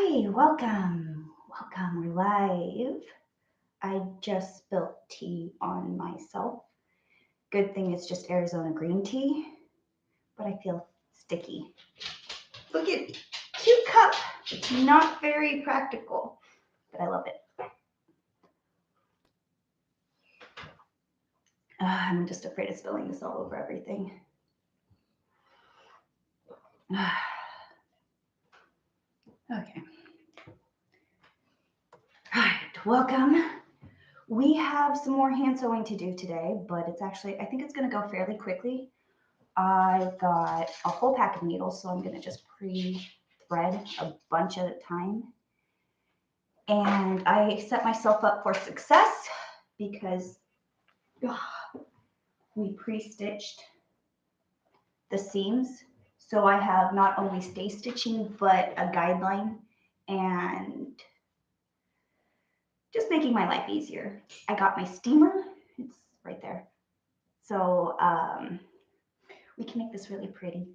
Hi, welcome. Welcome. We're live. I just spilled tea on myself. Good thing it's just Arizona green tea, but I feel sticky. Look at cute cup. Not very practical, but I love it. I'm just afraid of spilling this all over everything. Okay. All right, welcome. We have some more hand sewing to do today, but I think it's going to go fairly quickly. I've got a whole pack of needles, so I'm going to just pre-thread a bunch at a time. And I set myself up for success because we pre-stitched the seams. So I have not only stay stitching, but a guideline and just making my life easier. I got my steamer. It's right there. So we can make this really pretty.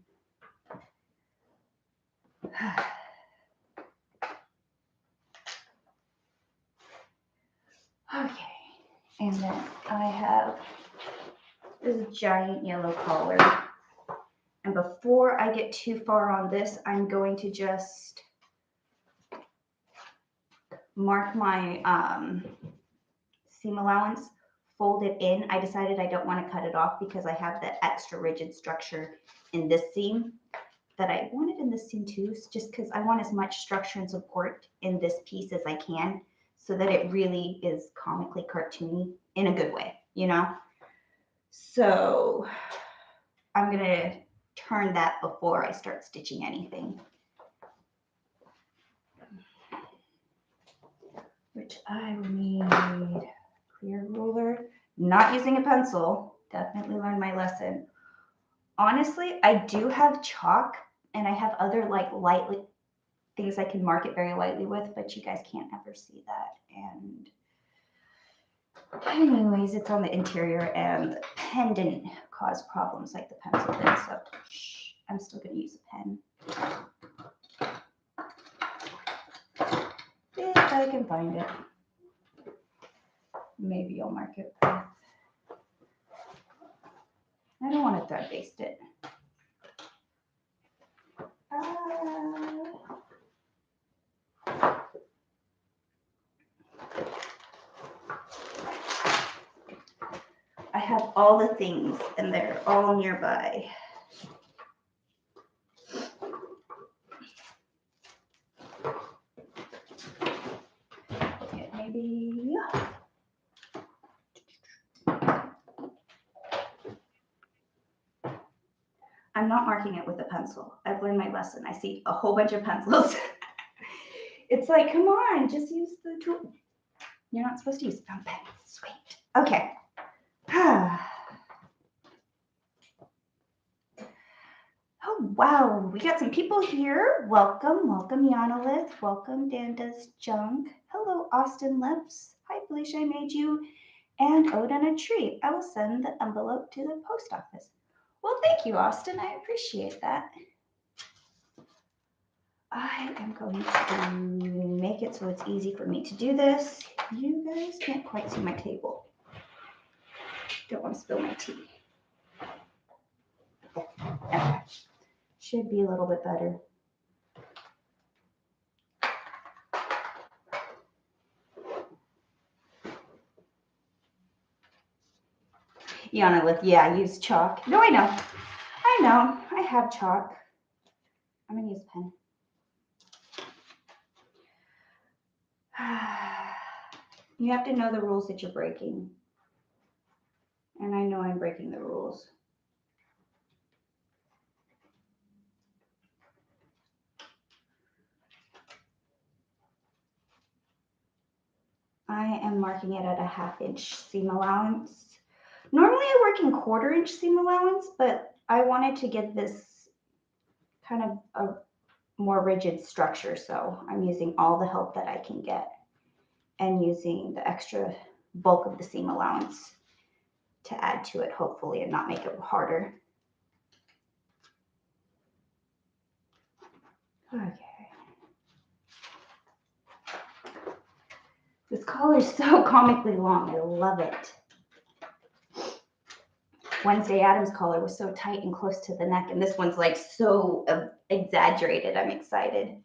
Okay, and then I have this giant yellow collar. And before I get too far on this, I'm going to just mark my seam allowance, fold it in. I decided I don't want to cut it off because I have that extra rigid structure in this seam that I wanted in this seam too, just because I want as much structure and support in this piece as I can so that it really is comically cartoony in a good way, you know? So I'm going to turn that before I start stitching anything. Which I will need clear ruler, not using a pencil. Definitely learned my lesson. Honestly, I do have chalk and I have other like lightly things I can mark it very lightly with, but you guys can't ever see that. And anyways, it's on the interior and the pen didn't cause problems like the pencil did, so I'm still gonna use a pen. If I can find it. Maybe I'll mark it with, I don't want to thread baste it. I have all the things and they're all nearby. Okay, maybe. I'm not marking it with a pencil. I've learned my lesson. I see a whole bunch of pencils. It's like, come on, just use the tool. You're not supposed to use a pen. Sweet. Okay. Oh, wow. We got some people here. Welcome. Welcome, Yanalith. Welcome, Danda's Junk. Hello, Austin Lips. Hi, Felicia. I made you and Odin a treat. I will send the envelope to the post office. Well, thank you, Austin. I appreciate that. I am going to make it so it's easy for me to do this. You guys can't quite see my table. Don't want to spill my tea. Okay. Should be a little bit better. Yana with, yeah, use chalk. No, I know. I know. I have chalk. I'm going to use a pen. You have to know the rules that you're breaking. And I know I'm breaking the rules. I am marking it at a 1/2 inch seam allowance. Normally I work in 1/4 inch seam allowance, but I wanted to get this kind of a more rigid structure. So I'm using all the help that I can get and using the extra bulk of the seam allowance to add to it, hopefully, and not make it harder. Okay. This collar is so comically long. I love it. Wednesday Addams collar was so tight and close to the neck, and this one's like so exaggerated. I'm excited.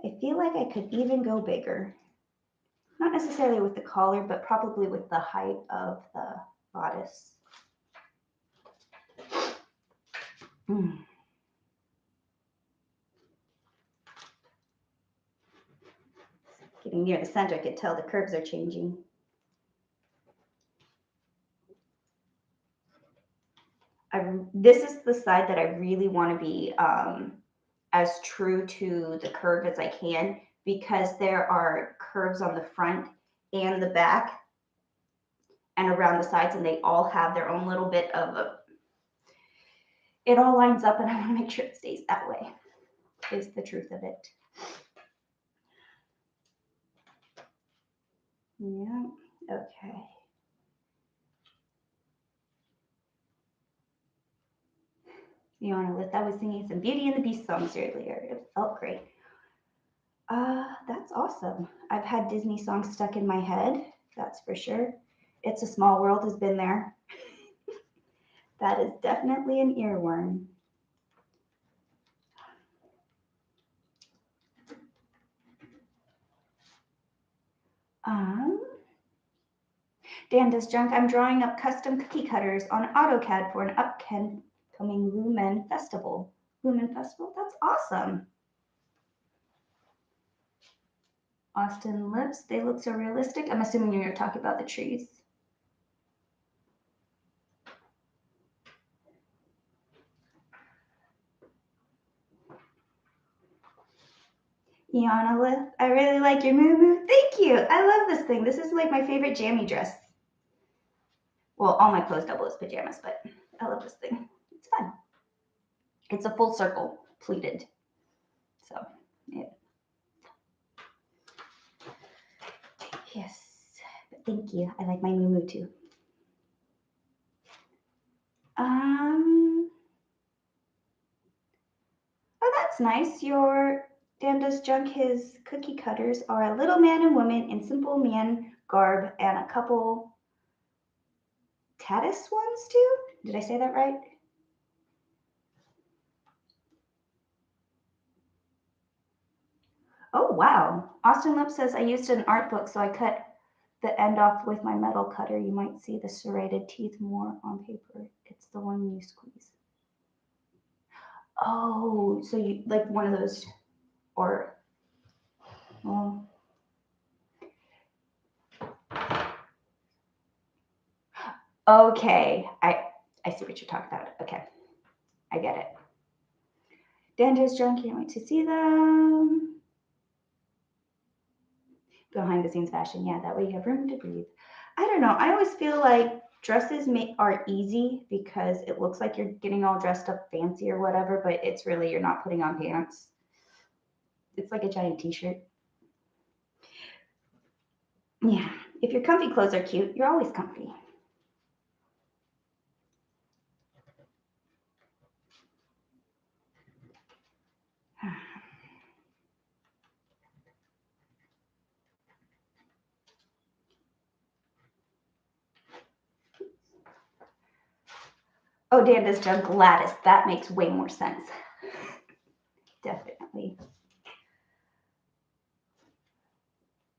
I feel like I could even go bigger. Not necessarily with the collar, but probably with the height of the bodice. Getting near the center, I could tell the curves are changing. This is the side that I really want to be as true to the curve as I can, because there are curves on the front and the back and around the sides, and they all have their own little bit of it all lines up, and I want to make sure it stays that way, is the truth of it. Yeah, okay. You want to list? I was singing some Beauty and the Beast songs earlier. It felt great. That's awesome. I've had Disney songs stuck in my head, that's for sure. It's a Small World has been there. That is definitely an earworm. Dan does junk. I'm drawing up custom cookie cutters on AutoCAD for an upcoming Lumen Festival. Lumen Festival? That's awesome. Austin lips, they look so realistic. I'm assuming you're talking about the trees. Iana Lith, I really like your moo. Thank you. I love this thing. This is like my favorite jammy dress. Well, all my clothes double as pajamas, but I love this thing. It's fun. It's a full circle pleated. So, yeah. Yes. But thank you. I like my moo too. Oh, that's nice. Your Dan does junk. His cookie cutters are a little man and woman in simple man garb and a couple Tatis ones too. Did I say that right? Oh, wow. Austin Lip says, I used an art book, so I cut the end off with my metal cutter. You might see the serrated teeth more on paper. It's the one you squeeze. Oh, so you like one of those, or, well, okay. I see what you're talking about. Okay. I get it. Dando's junk, can't wait to see them. Behind the scenes fashion, yeah, that way you have room to breathe. I don't know. I always feel like dresses are easy because it looks like you're getting all dressed up fancy or whatever, but it's really, you're not putting on pants. It's like a giant t-shirt. Yeah, if your comfy clothes are cute, you're always comfy. Oh, Dan does junk lattice. That makes way more sense. Definitely.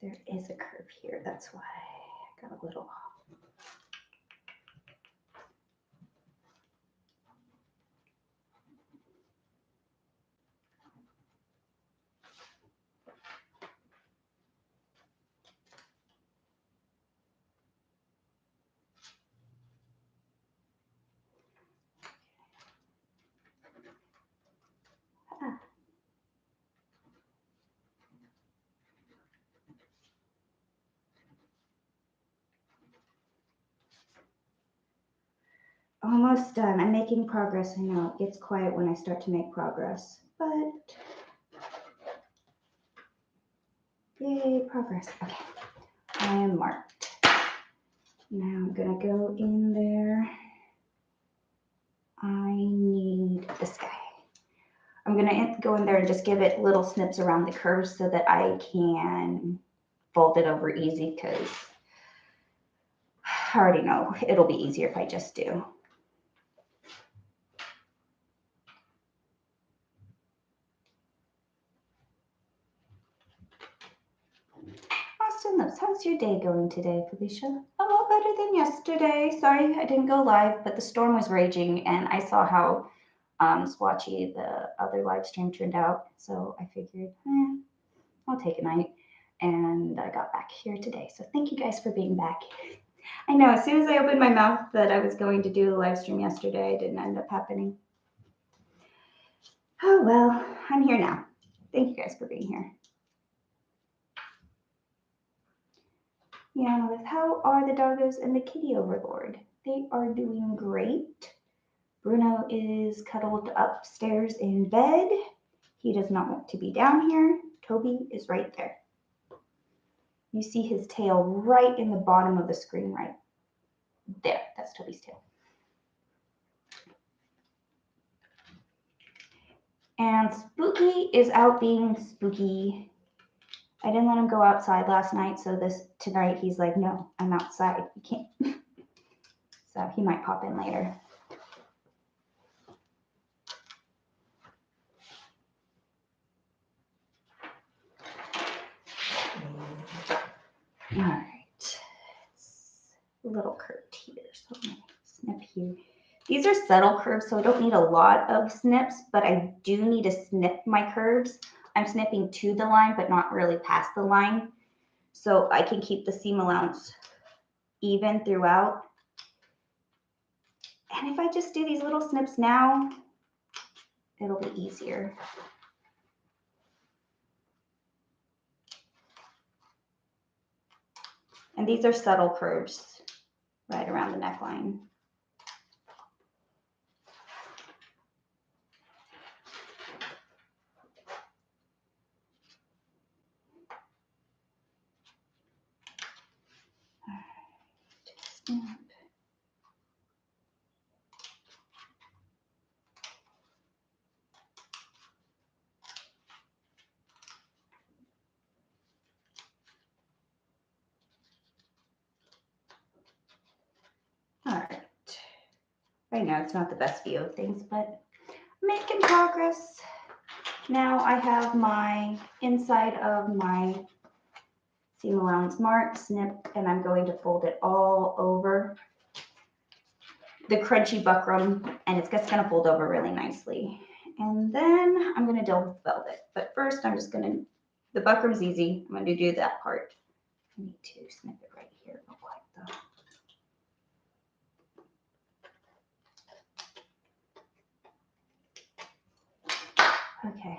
There is a curve here. That's why I got a little off. Almost done. I'm making progress. I know it gets quiet when I start to make progress, but yay, progress. Okay, I am marked. Now I'm gonna go in there. I need this guy. I'm gonna go in there and just give it little snips around the curves so that I can fold it over easy, because I already know it'll be easier if I just do. Austin Lips, how's your day going today, Felicia? A lot better than yesterday. Sorry I didn't go live, but the storm was raging and I saw how swatchy the other live stream turned out. So I figured, I'll take a night. And I got back here today. So thank you guys for being back. I know, as soon as I opened my mouth that I was going to do the live stream yesterday, it didn't end up happening. Oh, well, I'm here now. Thank you guys for being here. Yeah, how are the doggos and the kitty overlord? They are doing great. Bruno is cuddled upstairs in bed. He does not want to be down here. Toby is right there. You see his tail right in the bottom of the screen right there. That's Toby's tail. And Spooky is out being spooky. I didn't let him go outside last night, so tonight he's like, no, I'm outside. You can't. So he might pop in later. All right. It's a little curved here, so I'm gonna snip here. These are subtle curves, so I don't need a lot of snips, but I do need to snip my curves. I'm snipping to the line, but not really past the line, so I can keep the seam allowance even throughout. And if I just do these little snips now, it'll be easier. And these are subtle curves right around the neckline. All right. All right. Right now it's not the best view of things, but making progress. Now I have my inside of my seam allowance marked, snipped, and I'm going to fold it all over the crunchy buckram, and it's just going to fold over really nicely. And then I'm going to deal with velvet. But first I'm just going to, the buckram's easy. I'm going to do that part. I need to snip it right here real quick though. Okay.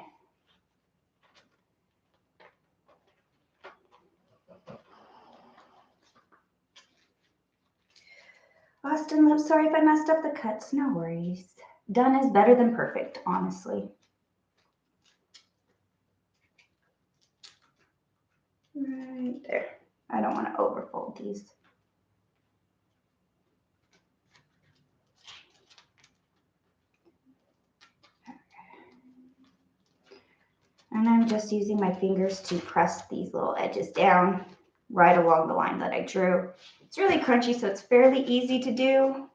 Austin Lips, sorry if I messed up the cuts. No worries. Done is better than perfect, honestly. Right there. I don't want to overfold these. And I'm just using my fingers to press these little edges down right along the line that I drew. It's really crunchy, so it's fairly easy to do,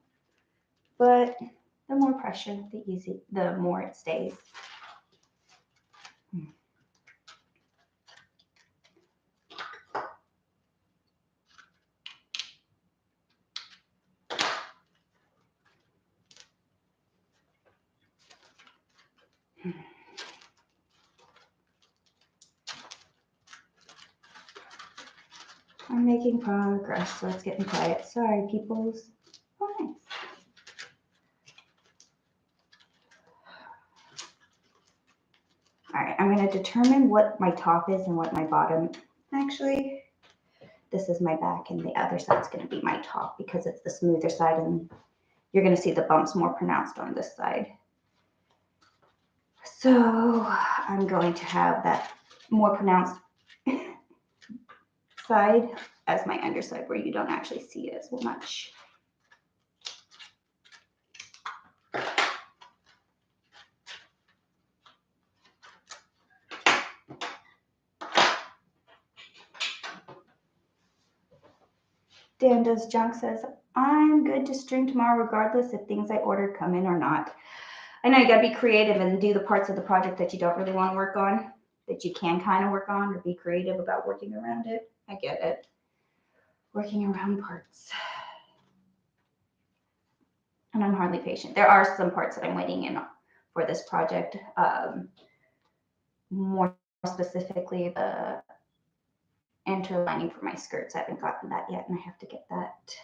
but the more pressure, the more it stays. I'm making progress, so it's getting quiet. Sorry, peoples. Oh, nice. All right, I'm going to determine what my top is and what my bottom. Actually, this is my back, and the other side's going to be my top because it's the smoother side, and you're going to see the bumps more pronounced on this side. So I'm going to have that more pronounced side as my underside where you don't actually see it as much. Dan Does Junk says, I'm good to stream tomorrow regardless if things I ordered come in or not. I know you gotta be creative and do the parts of the project that you don't really want to work on, that you can kind of work on, or be creative about working around it. I get it. Working around parts. And I'm hardly patient. There are some parts that I'm waiting in for this project. More specifically, the interlining for my skirts. I haven't gotten that yet, and I have to get that.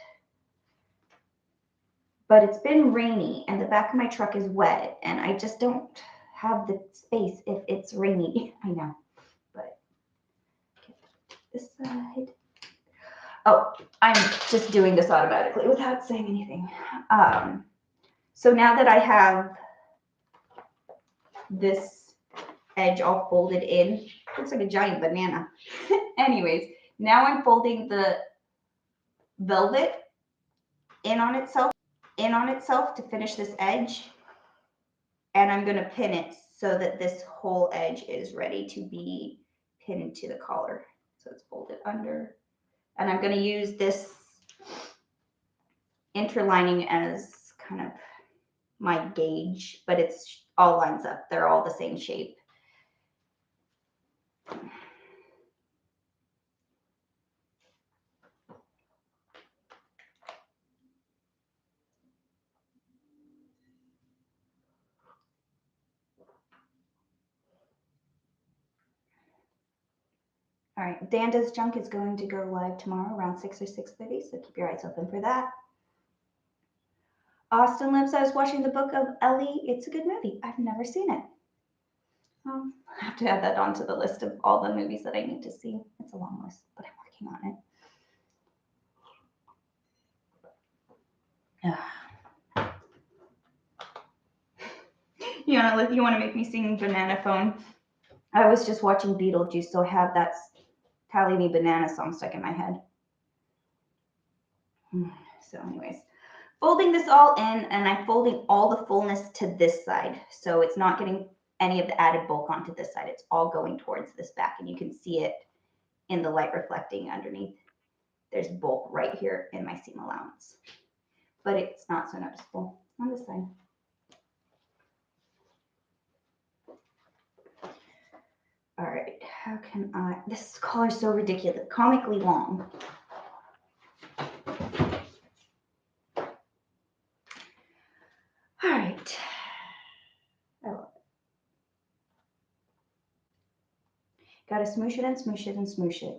But it's been rainy, and the back of my truck is wet, and I just don't have the space if it's rainy. I know, but this side. Oh, I'm just doing this automatically without saying anything. So now that I have this edge all folded in, looks like a giant banana. Anyways, now I'm folding the velvet in on itself to finish this edge, and I'm going to pin it so that this whole edge is ready to be pinned to the collar. So it's folded under, and I'm going to use this interlining as kind of my gauge, but it's all lines up. They're all the same shape. All right, Dan Does Junk is going to go live tomorrow around 6 or 6:30, so keep your eyes open for that. Austin Lips, I was watching the Book of Ellie. It's a good movie. I've never seen it. I have to add that onto the list of all the movies that I need to see. It's a long list, but I'm working on it. Yeah, if you want to make me sing Banana Phone, I was just watching Beetlejuice, so I have that Tally Me Banana song stuck in my head. So anyways, folding this all in, and I'm folding all the fullness to this side. So it's not getting any of the added bulk onto this side. It's all going towards this back, and you can see it in the light reflecting underneath. There's bulk right here in my seam allowance, but it's not so noticeable on this side. All right, how can I, this collar is so ridiculous, comically long. All right. I love it. Gotta smoosh it and smoosh it and smoosh it.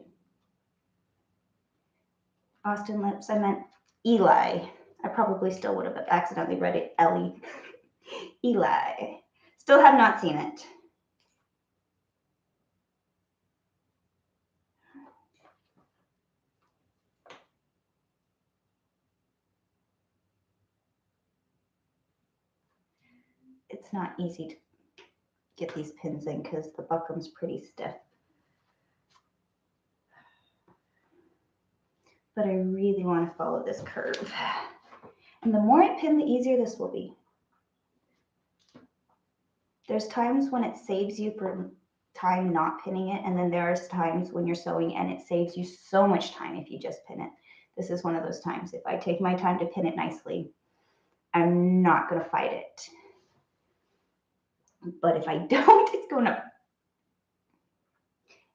Austin Lips, I meant Eli. I probably still would have accidentally read it Ellie. Eli. Still have not seen it. It's not easy to get these pins in because the buckrum's pretty stiff. But I really want to follow this curve. And the more I pin, the easier this will be. There's times when it saves you for time not pinning it, and then there's times when you're sewing and it saves you so much time if you just pin it. This is one of those times. If I take my time to pin it nicely, I'm not going to fight it. But if I don't, it's going to...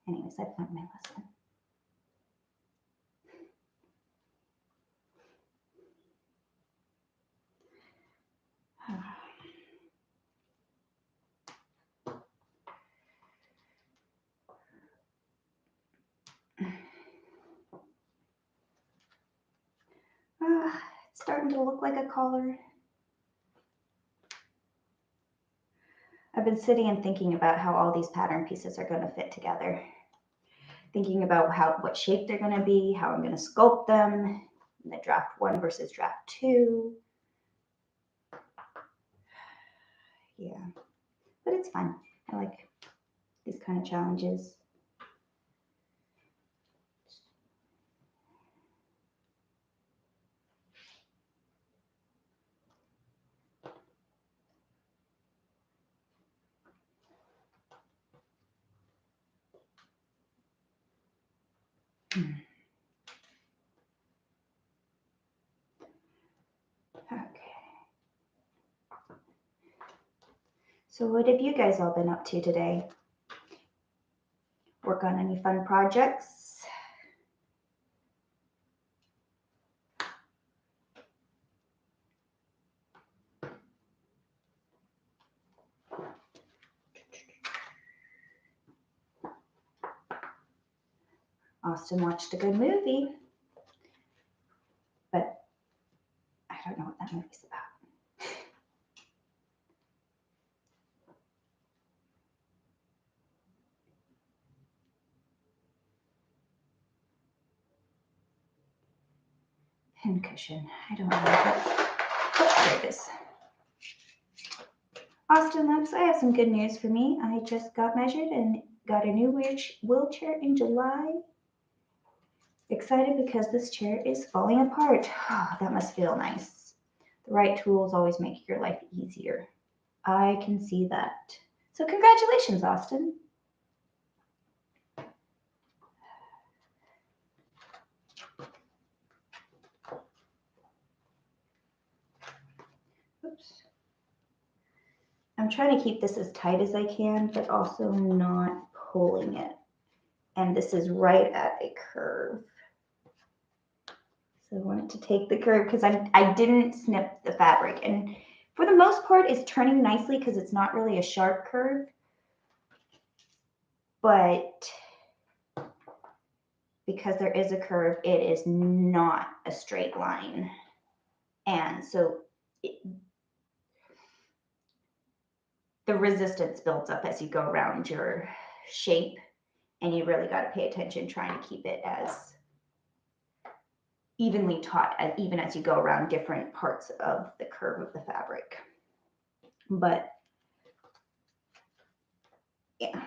Anyways, I've learned my lesson. It's starting to look like a collar. I've been sitting and thinking about how all these pattern pieces are going to fit together. Thinking about what shape they're going to be, how I'm going to sculpt them, the draft 1 versus draft 2. Yeah, but it's fun. I like these kind of challenges. So what have you guys all been up to today? Work on any fun projects? Austin watched a good movie, but I don't know what that movie's about. Pincushion. I don't know. There it is. Austin loves, I have some good news for me. I just got measured and got a new wheelchair in July. Excited because this chair is falling apart. Oh, that must feel nice. The right tools always make your life easier. I can see that. So congratulations, Austin. Oops. I'm trying to keep this as tight as I can, but also not pulling it. And this is right at a curve. So I wanted to take the curve because I didn't snip the fabric. And for the most part, it's turning nicely because it's not really a sharp curve. But because there is a curve, it is not a straight line. And so the resistance builds up as you go around your shape. And you really got to pay attention trying to keep it as evenly taut, even as you go around different parts of the curve of the fabric. But yeah.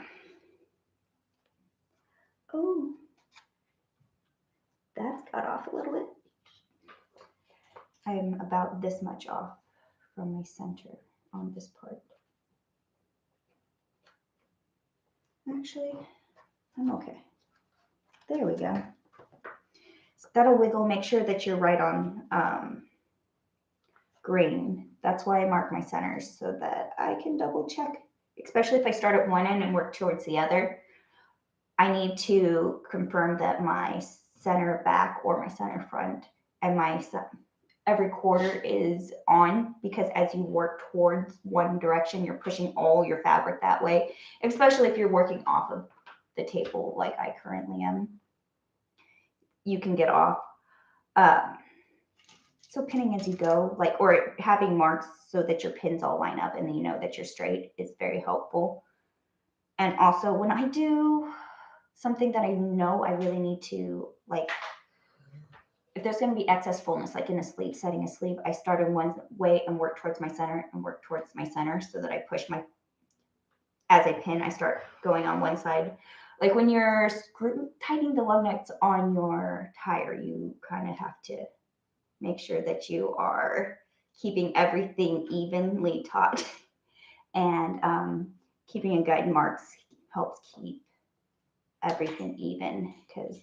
Oh, that's cut off a little bit. I'm about this much off from my center on this part. Actually, I'm okay. There we go. So that'll wiggle. Make sure that you're right on grain. That's why I mark my centers so that I can double check, especially if I start at one end and work towards the other. I need to confirm that my center back or my center front and my every quarter is on, because as you work towards one direction, you're pushing all your fabric that way, especially if you're working off of the table like I currently am. You can get off. So pinning as you go, like, or having marks so that your pins all line up and then you know that you're straight is very helpful. And also when I do something that I know I really need to, like, if there's going to be excess fullness, like in a sleeve, setting a sleeve, I start in one way and work towards my center and work towards my center so that I push as I pin, I start going on one side. Like when you're tightening the lug nuts on your tire, you kind of have to make sure that you are keeping everything evenly taut. And keeping in guide marks helps keep everything even, because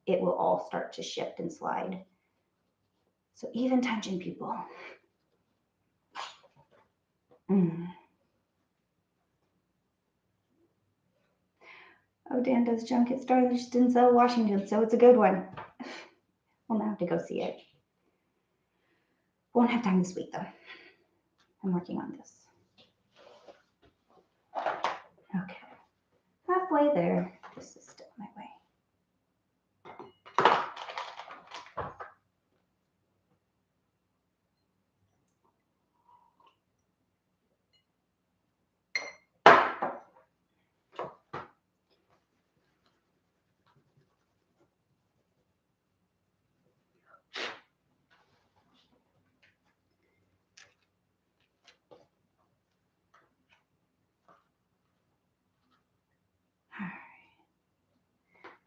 it will all start to shift and slide. So even tension, people. Oh, Dan does Junket Stars Denzel Washington, so it's a good one. We'll now have to go see it. Won't have time this week, though. I'm working on this. Okay. Halfway there. This is still my way.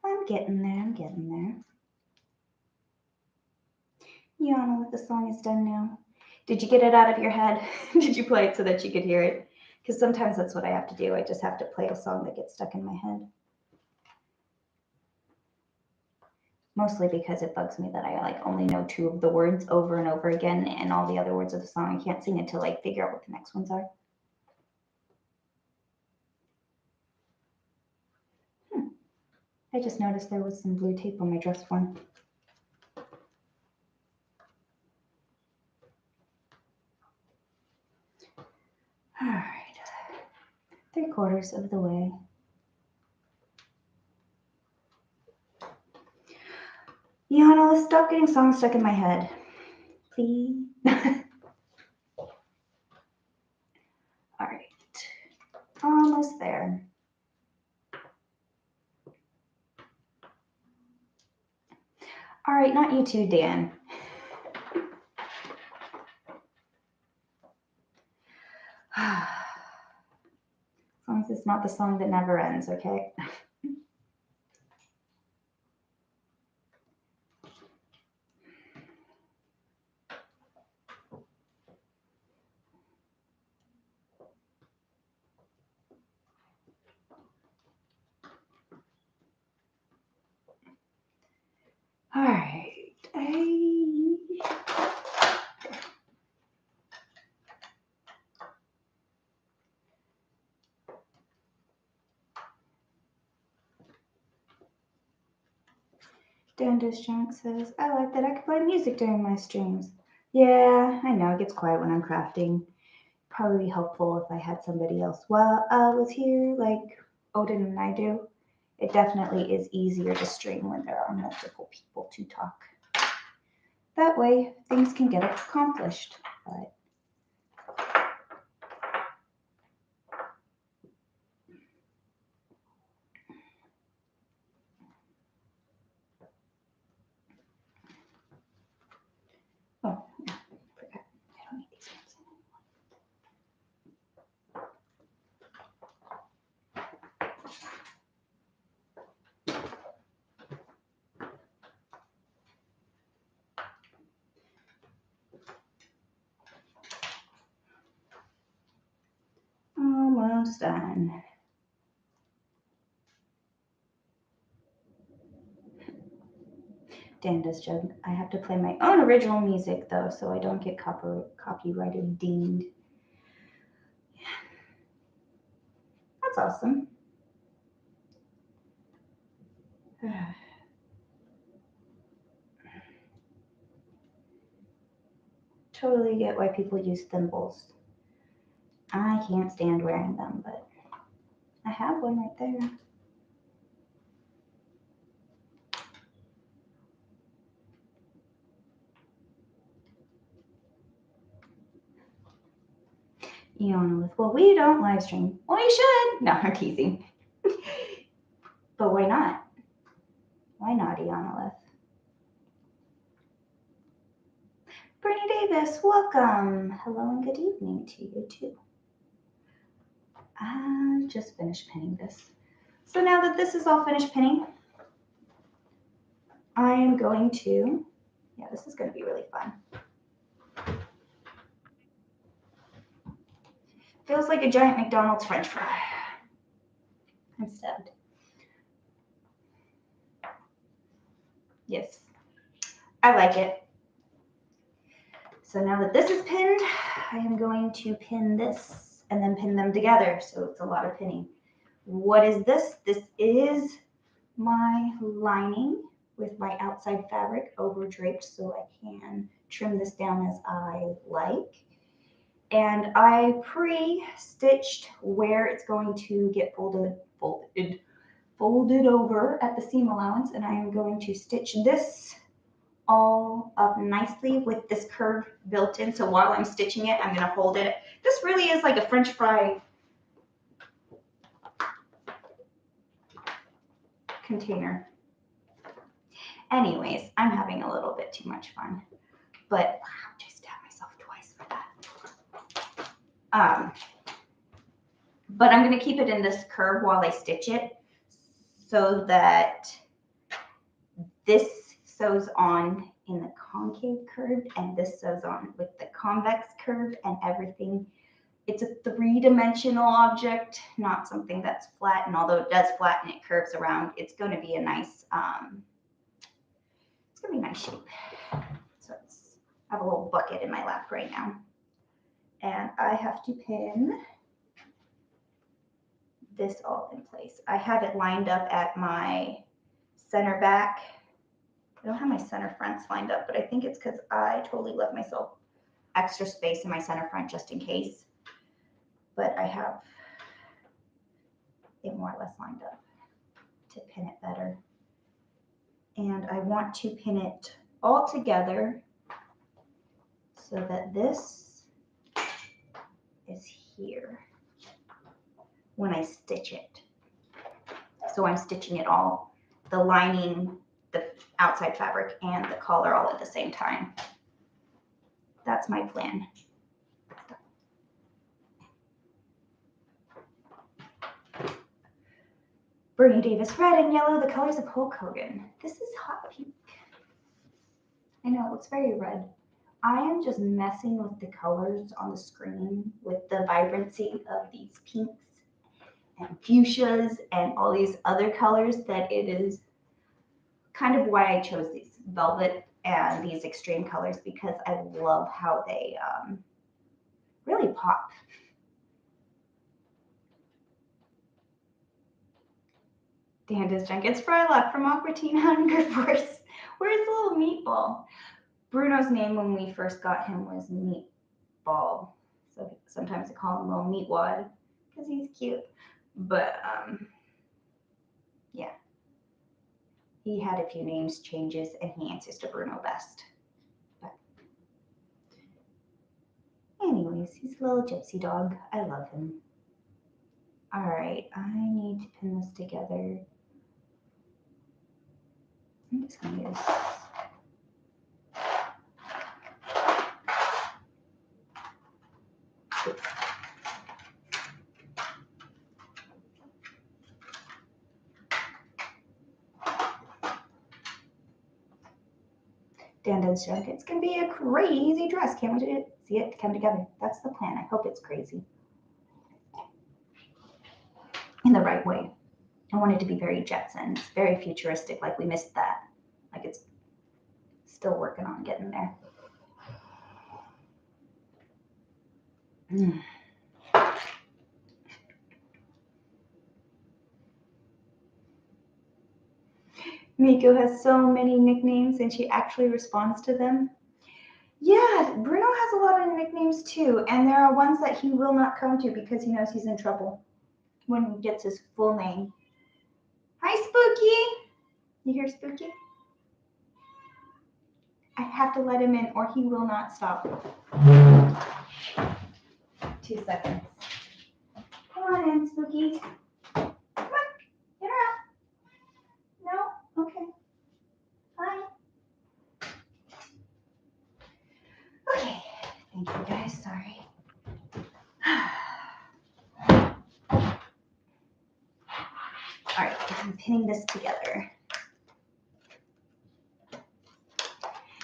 I'm getting there. You all know what the song is done now. Did you get it out of your head? Did you play it so that you could hear it? Because sometimes that's what I have to do. I just have to play a song that gets stuck in my head. Mostly because it bugs me that I only know 2 of the words over and over again, and all the other words of the song I can't sing until I figure out what the next ones are. I just noticed there was some blue tape on my dress form. All right, 3/4 of the way. Yana, let's stop getting songs stuck in my head. Please. All right, almost there. All right, not you too, Dan. As long as it's not the song that never ends, okay? All right. Danda's Junk says, I like that I can play music during my streams. Yeah, I know, it gets quiet when I'm crafting. Probably be helpful if I had somebody else was here, like Odin and I do. It definitely is easier to stream when there are multiple people to talk. That way, things can get accomplished. But oh, yeah, I forgot. I don't need these ones anymore. Almost done. Danda's Jug. I have to play my own original music though, so I don't get copyrighted deemed. Yeah. That's awesome. Totally get why people use thimbles. I can't stand wearing them, but I have one right there. Eonolith. Well, we don't live stream. Well, you should. No, I'm teasing. But why not? Why not, Eonolith? Brittany Davis, welcome. Hello and good evening to you too. I just finished pinning this. So now that this is all finished pinning, I am going to, yeah, this is going to be really fun. Feels like a giant McDonald's French fry. I'm stabbed. Yes, I like it. So now that this is pinned, I am going to pin this and then pin them together. So it's a lot of pinning. What is this? This is my lining with my outside fabric over draped so I can trim this down as I like. And I pre-stitched where it's going to get folded over at the seam allowance, and I am going to stitch this all up nicely with this curve built in. So while I'm stitching it, I'm going to hold it. This really is like a French fry container. Anyways, I'm having a little bit too much fun, but wow, I stabbed myself twice for that. But I'm going to keep it in this curve while I stitch it so that this sews on in the concave curve and this sews on with the convex curve and everything. It's a 3-dimensional object, not something that's flat. And although it does flatten, it curves around. It's going to be a nice, it's going to be a nice shape. So I have a little bucket in my lap right now. And I have to pin this all in place. I have it lined up at my center back. I don't have my center fronts lined up, but I think it's because I totally left myself extra space in my center front just in case. But I have it more or less lined up to pin it better. And I want to pin it all together so that this is here when I stitch it. So I'm stitching it all, the lining, the outside fabric, and the collar all at the same time. That's my plan. Bernie Davis red and yellow, the colors of Hulk Hogan. This is hot pink. I know, it looks very red. I am just messing with the colors on the screen with the vibrancy of these pinks and fuchsias and all these other colors that it is kind of why I chose these velvet and these extreme colors, because I love how they really pop. Danda's Junkets Frylock from Aqua Teen Hunger Force. Where's the little meatball? Bruno's name when we first got him was Meatball. So sometimes I call him Little Meatwad because he's cute. But yeah. He had a few names changes and he answers to Bruno best. But anyways, he's a little gypsy dog. I love him. All right, I need to pin this together. I'm just gonna use Danda's Junk. It's gonna be a crazy dress. Can't wait to see it come together. That's the plan. I hope it's crazy. In the right way. I want it to be very Jetsons, very futuristic, like we missed that. Like it's still working on getting there. Miko has so many nicknames and she actually responds to them. Yeah, Bruno has a lot of nicknames too, and there are ones that he will not come to because he knows he's in trouble when he gets his full name. Hi, Spooky! You hear Spooky? I have to let him in or he will not stop. 2 seconds. Come on in, Spooky. Come on, get her out. No? Okay. Hi. Okay, thank you guys, sorry. All right, I'm pinning this together.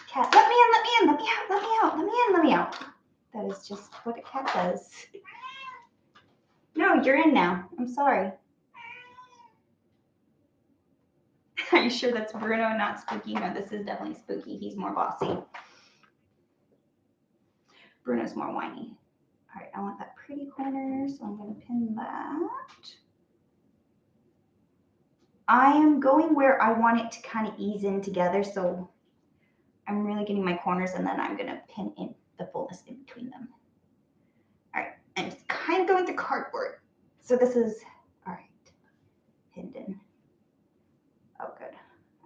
Cat, let me in, let me in, let me out, let me out, let me in, let me out. That is just what a cat does. No, you're in now. I'm sorry. Are you sure that's Bruno and not Spooky? No, this is definitely Spooky. He's more bossy. Bruno's more whiny. All right, I want that pretty corner, so I'm going to pin that. I am going where I want it to kind of ease in together, so I'm really getting my corners, and then I'm going to pin in the fullness in between them. All right, I'm just kind of going through cardboard. So this is, all right, pinned in. Oh, good.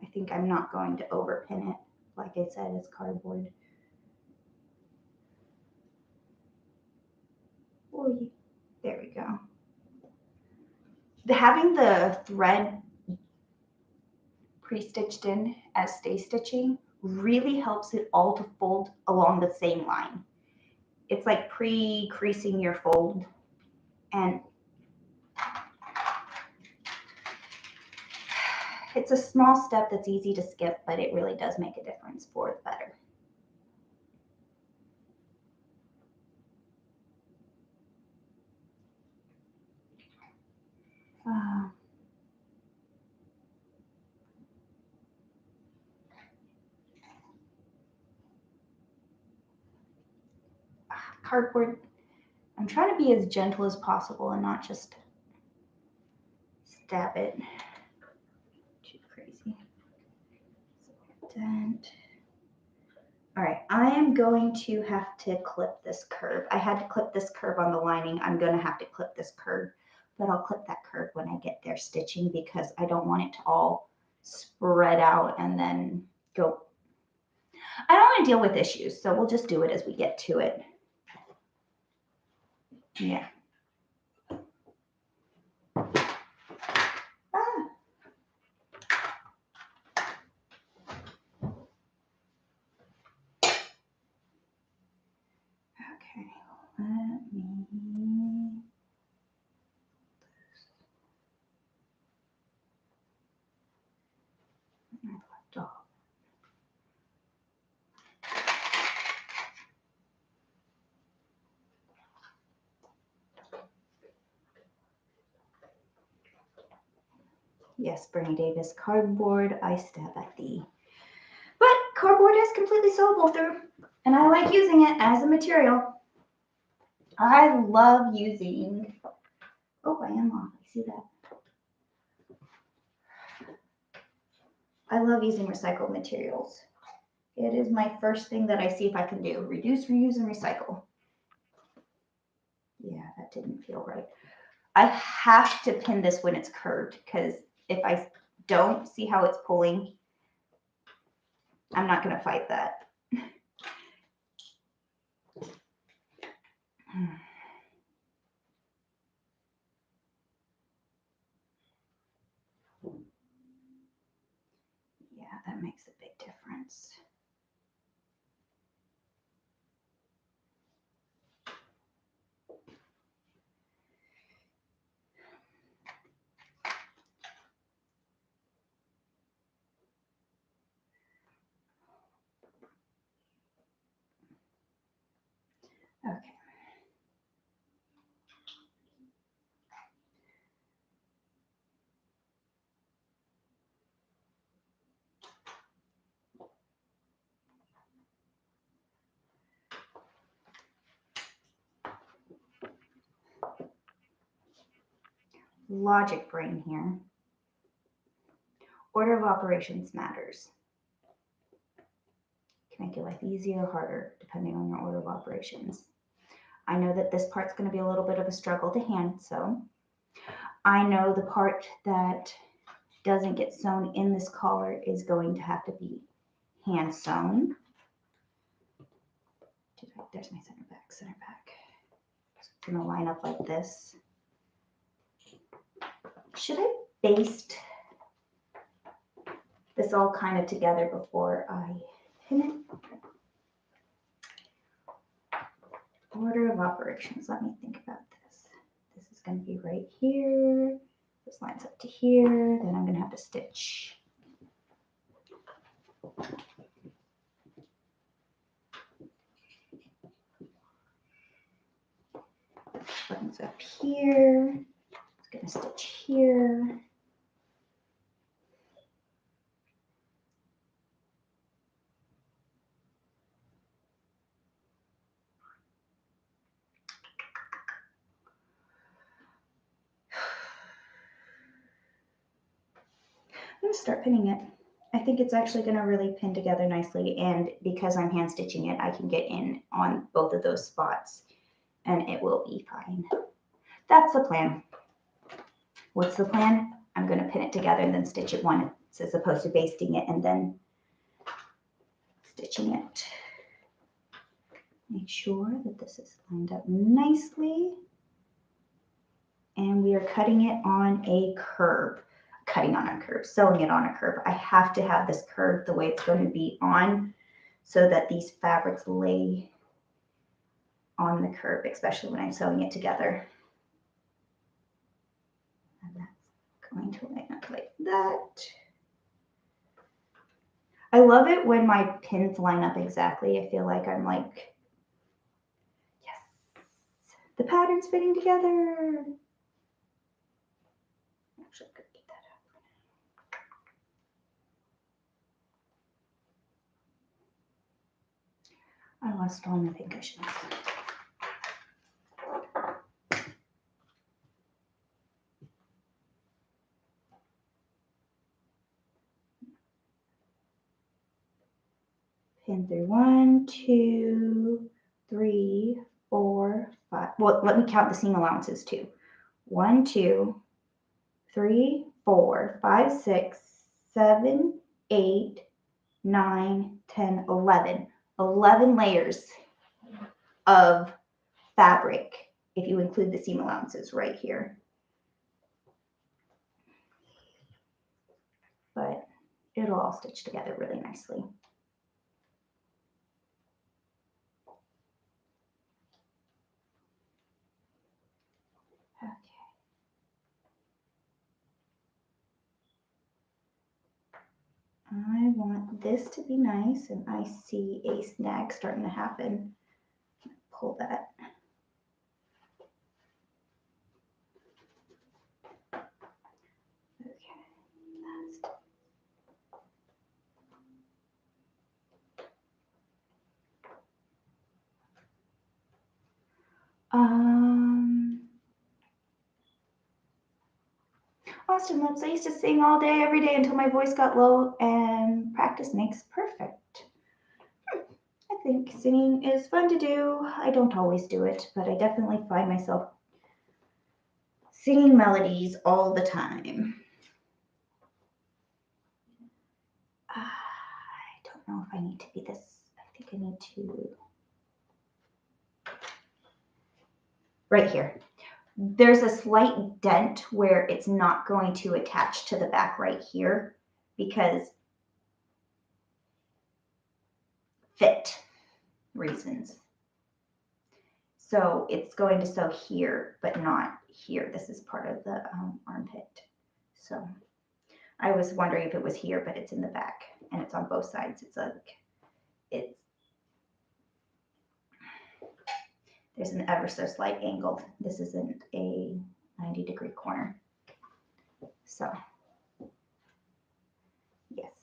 I think I'm not going to over pin it. Like I said, it's cardboard. Oh, there we go. Having the thread pre-stitched in as stay stitching really helps it all to fold along the same line. It's like pre-creasing your fold, and it's a small step that's easy to skip, but it really does make a difference for the better. Cardboard, I'm trying to be as gentle as possible and not just stab it too crazy. dent. All right, I am going to have to clip this curve. I had to clip this curve on the lining. I'm going to have to clip this curve, but I'll clip that curve when I get there stitching because I don't want it to all spread out and then go. I don't want to deal with issues, so we'll just do it as we get to it. Yeah. Okay, let me. I left off. Yes, Bernie Davis cardboard. I stab at thee. But cardboard is completely sewable through, and I like using it as a material. I love using. Oh, I am off. I see that. I love using recycled materials. It is my first thing that I see if I can do. Reduce, reuse, and recycle. Yeah, that didn't feel right. I have to pin this when it's curved because if I don't see how it's pulling, I'm not going to fight that. Yeah, that makes a big difference. Okay. Logic brain here. Order of operations matters. It can make your life easier or harder depending on your order of operations. I know that this part's going to be a little bit of a struggle to hand sew. I know the part that doesn't get sewn in this collar is going to have to be hand sewn. There's my center back, center back. So it's going to line up like this. Should I baste this all kind of together before I pin it? Order of operations. Let me think about this. This is going to be right here. This lines up to here. Then I'm going to have to stitch. Lines up here. It's going to stitch here. I'm going to start pinning it. I think it's actually going to really pin together nicely, and because I'm hand stitching it, I can get in on both of those spots and it will be fine. That's the plan. What's the plan? I'm going to pin it together and then stitch it once as opposed to basting it and then stitching it. Make sure that this is lined up nicely. And we are cutting it on a curve. Cutting on a curve, sewing it on a curve. I have to have this curve the way it's going to be on so that these fabrics lay on the curve, especially when I'm sewing it together. And that's going to line up like that. I love it when my pins line up exactly. I feel like I'm like, yes, the pattern's fitting together. Actually, I could get that out. I lost all my pin cushions. Pin through 1, 2, 3, 4, 5. Well, let me count the seam allowances too. 1, 2, 3, 4, 5, 6, 7, 8, 9, 10, 11. 11 layers of fabric if you include the seam allowances right here. But it'll all stitch together really nicely. Okay. I want this to be nice, and I see a snag starting to happen. Pull that. Okay. Austin Lips, I used to sing all day, every day until my voice got low, and practice makes perfect. I think singing is fun to do. I don't always do it, but I definitely find myself singing melodies all the time. I don't know if I need to be this. I think I need to. Right here. There's a slight dent where it's not going to attach to the back right here because fit reasons. So it's going to sew here, but not here. This is part of the armpit. So I was wondering if it was here, but it's in the back and it's on both sides. There's an ever so slight angle. This isn't a 90-degree corner. So, yes.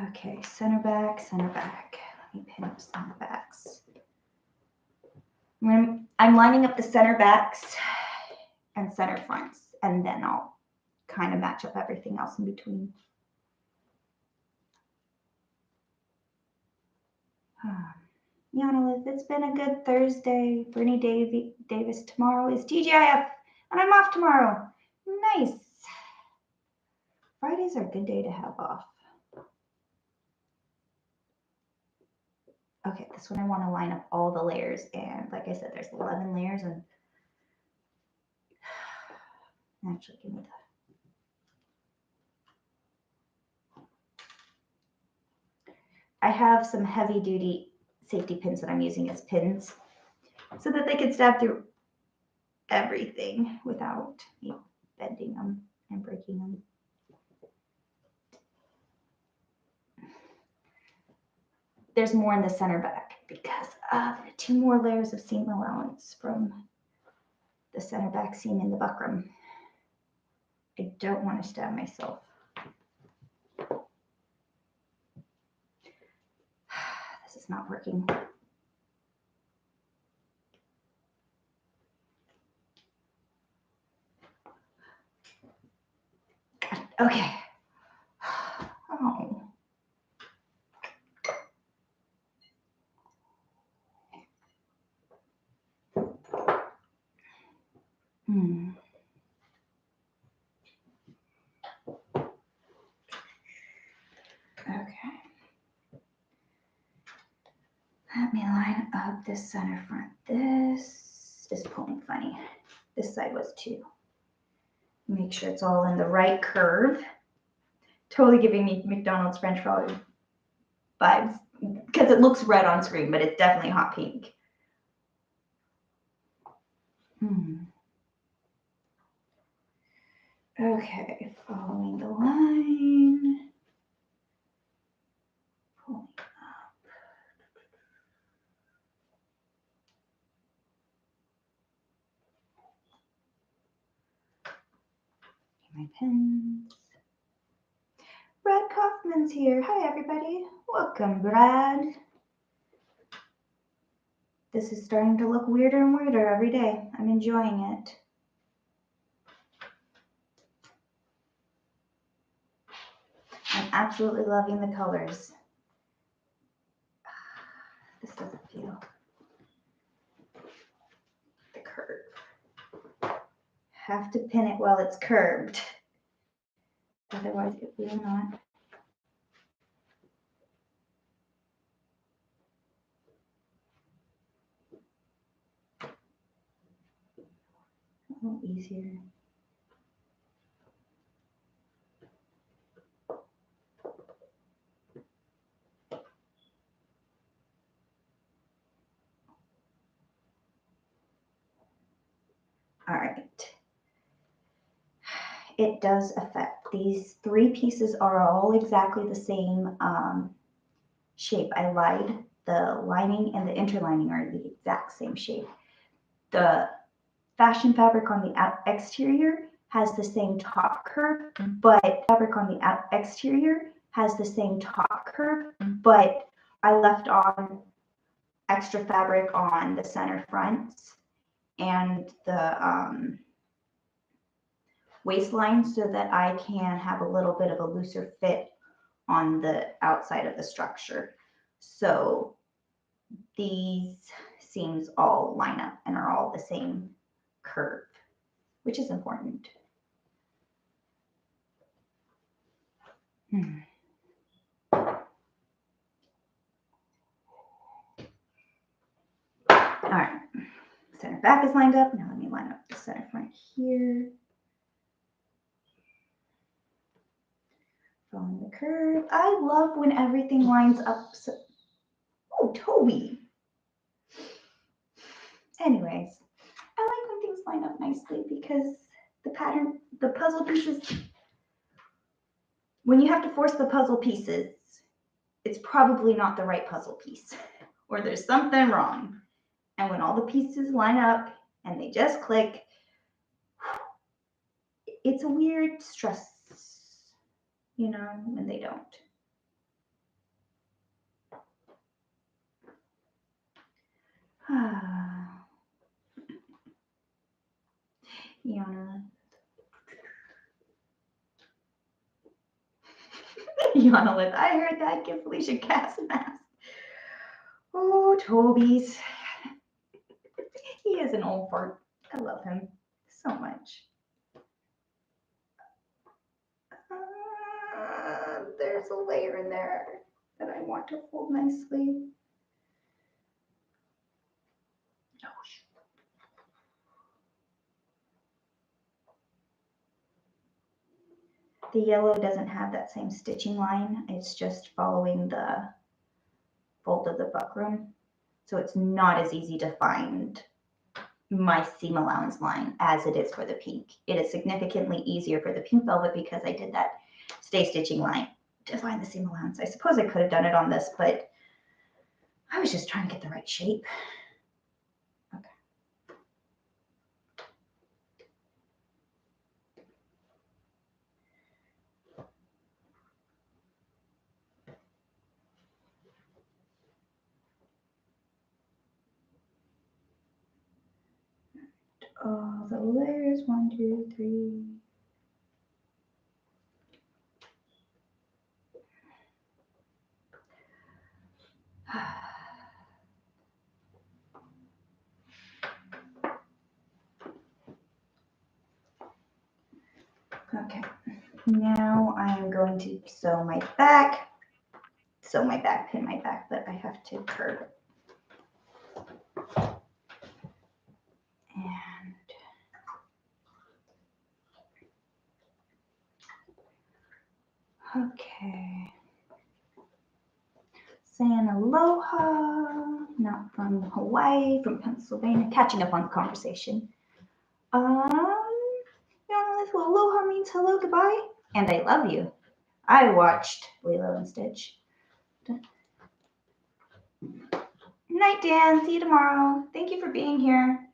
Okay, center back, center back. Let me pin up center backs. I'm lining up the center backs and center fronts, and then I'll kind of match up everything else in between. Yana, it's been a good Thursday. Bernie Davis tomorrow is TGIF, and I'm off tomorrow. Nice. Fridays are a good day to have off. Okay, this one I want to line up all the layers, and like I said, there's 11 layers, and actually give me that. I have some heavy duty safety pins that I'm using as pins so that they can stab through everything without me bending them and breaking them. There's more in the center back because of 2 more layers of seam allowance from the center back seam in the buckram. I don't want to stab myself. This is not working. Okay. Oh. Okay. Let me line up this center front. This is pulling funny. This side was too. Make sure it's all in the right curve. Totally giving me McDonald's French fry vibes because it looks red on screen, but it's definitely hot pink. Okay, following the line. Pulling up. My pins. Brad Kaufman's here. Hi, everybody. Welcome, Brad. This is starting to look weirder and weirder every day. I'm enjoying it. absolutely loving the colors. This doesn't feel the curve. Have to pin it while it's curved. Otherwise it will not. A little easier. All right. It does affect. These three pieces are all exactly the same shape. I lied. The lining and the interlining are the exact same shape. The fashion fabric on the exterior has the same top curve, but fabric on the exterior has the same top curve, but I left on extra fabric on the center fronts and the waistline so that I can have a little bit of a looser fit on the outside of the structure. So these seams all line up and are all the same curve, which is important. All right, center back is lined up. Now let me line up the center front here. Following the curve. I love when everything lines up. So, oh, Toby. Anyways, I like when things line up nicely because the pattern, the puzzle pieces, when you have to force the puzzle pieces, it's probably not the right puzzle piece or there's something wrong. And when all the pieces line up and they just click, it's a weird stress, you know, when they don't. Yana. Yana with, I heard that, give Felicia gas mask. Oh, Toby's. He is an old fart. I love him so much. There's a layer in there that I want to fold nicely. Oh, the yellow doesn't have that same stitching line. It's just following the fold of the buckram. So it's not as easy to find my seam allowance line as it is for the pink. It is significantly easier for the pink velvet because I did that stay stitching line to find the seam allowance. I suppose I could have done it on this, but I was just trying to get the right shape. Okay. All the layers, 1, 2, 3. Okay, now I'm going to sew my back, pin my back, but I have to curve it. And okay. Saying aloha, not from Hawaii, from Pennsylvania, catching up on the conversation. Aloha means hello, goodbye, and I love you. I watched Lilo and Stitch. Night, Dan. See you tomorrow. Thank you for being here.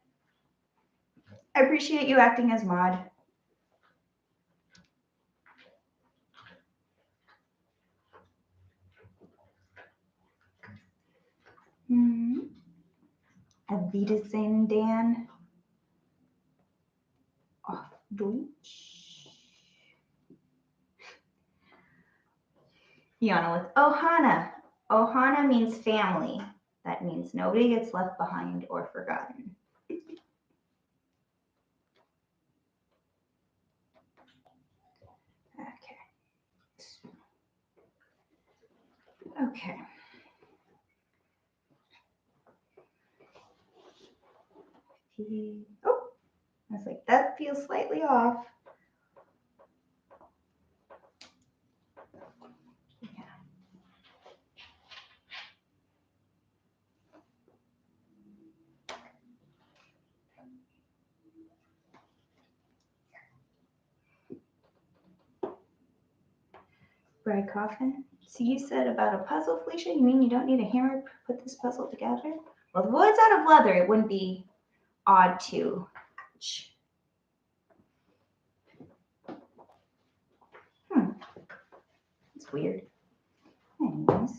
I appreciate you acting as mod. Avita Zin, Dan. Off Deutsch. Yana with Ohana. Ohana means family. That means nobody gets left behind or forgotten. Okay. Oh, I was like, that feels slightly off. Yeah. Brad Coffin. So you said about a puzzle, Felicia? You mean you don't need a hammer to put this puzzle together? Well, the wood's out of leather. It wouldn't be odd to match. It's weird. Anyways.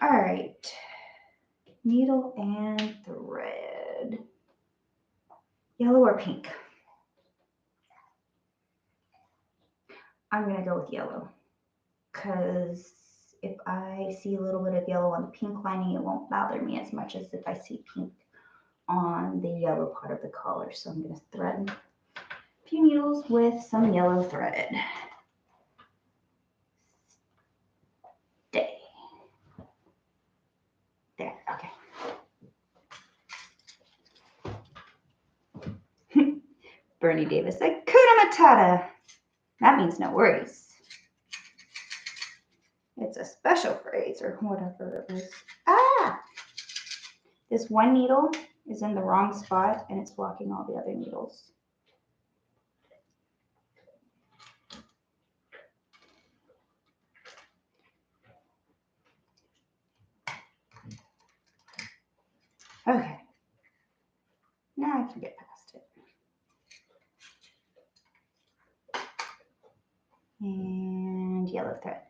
All right. Needle and thread. Yellow or pink? I'm going to go with yellow. Because if I see a little bit of yellow on the pink lining, it won't bother me as much as if I see pink on the yellow part of the collar. So I'm going to thread a few needles with some yellow thread. Stay. There, okay. Bernie Davis, Hakuna Matata. That means no worries. It's a special phrase or whatever it is. Ah! This one needle is in the wrong spot and it's blocking all the other needles. Okay. Now I can get past it. And yellow thread.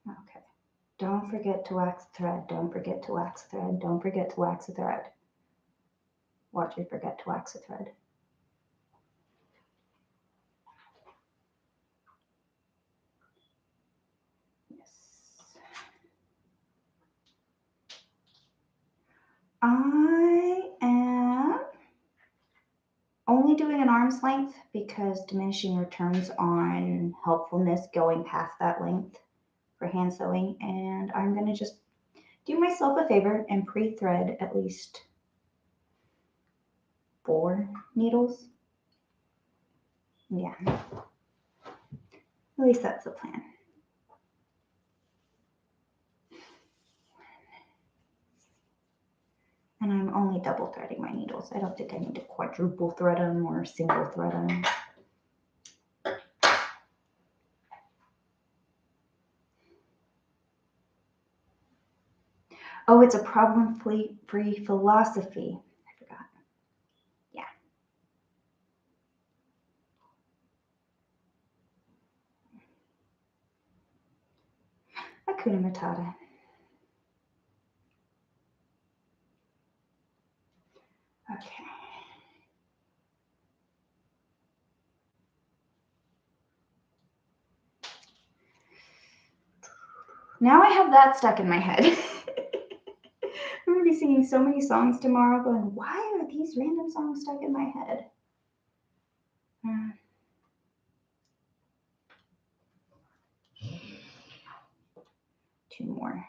Okay. Don't forget to wax thread. Don't forget to wax thread. Don't forget to wax a thread. Watch me forget to wax a thread. I am only doing an arm's length because diminishing returns on helpfulness going past that length for hand sewing. And I'm going to just do myself a favor and pre-thread at least 4 needles. Yeah, at least that's the plan. And I'm only double threading my needles. I don't think I need to quadruple thread them or single thread them. Oh, it's a problem-free philosophy. I forgot. Yeah. Hakuna Matata. Okay. Now I have that stuck in my head. I'm going to be singing so many songs tomorrow going, why are these random songs stuck in my head? 2 more.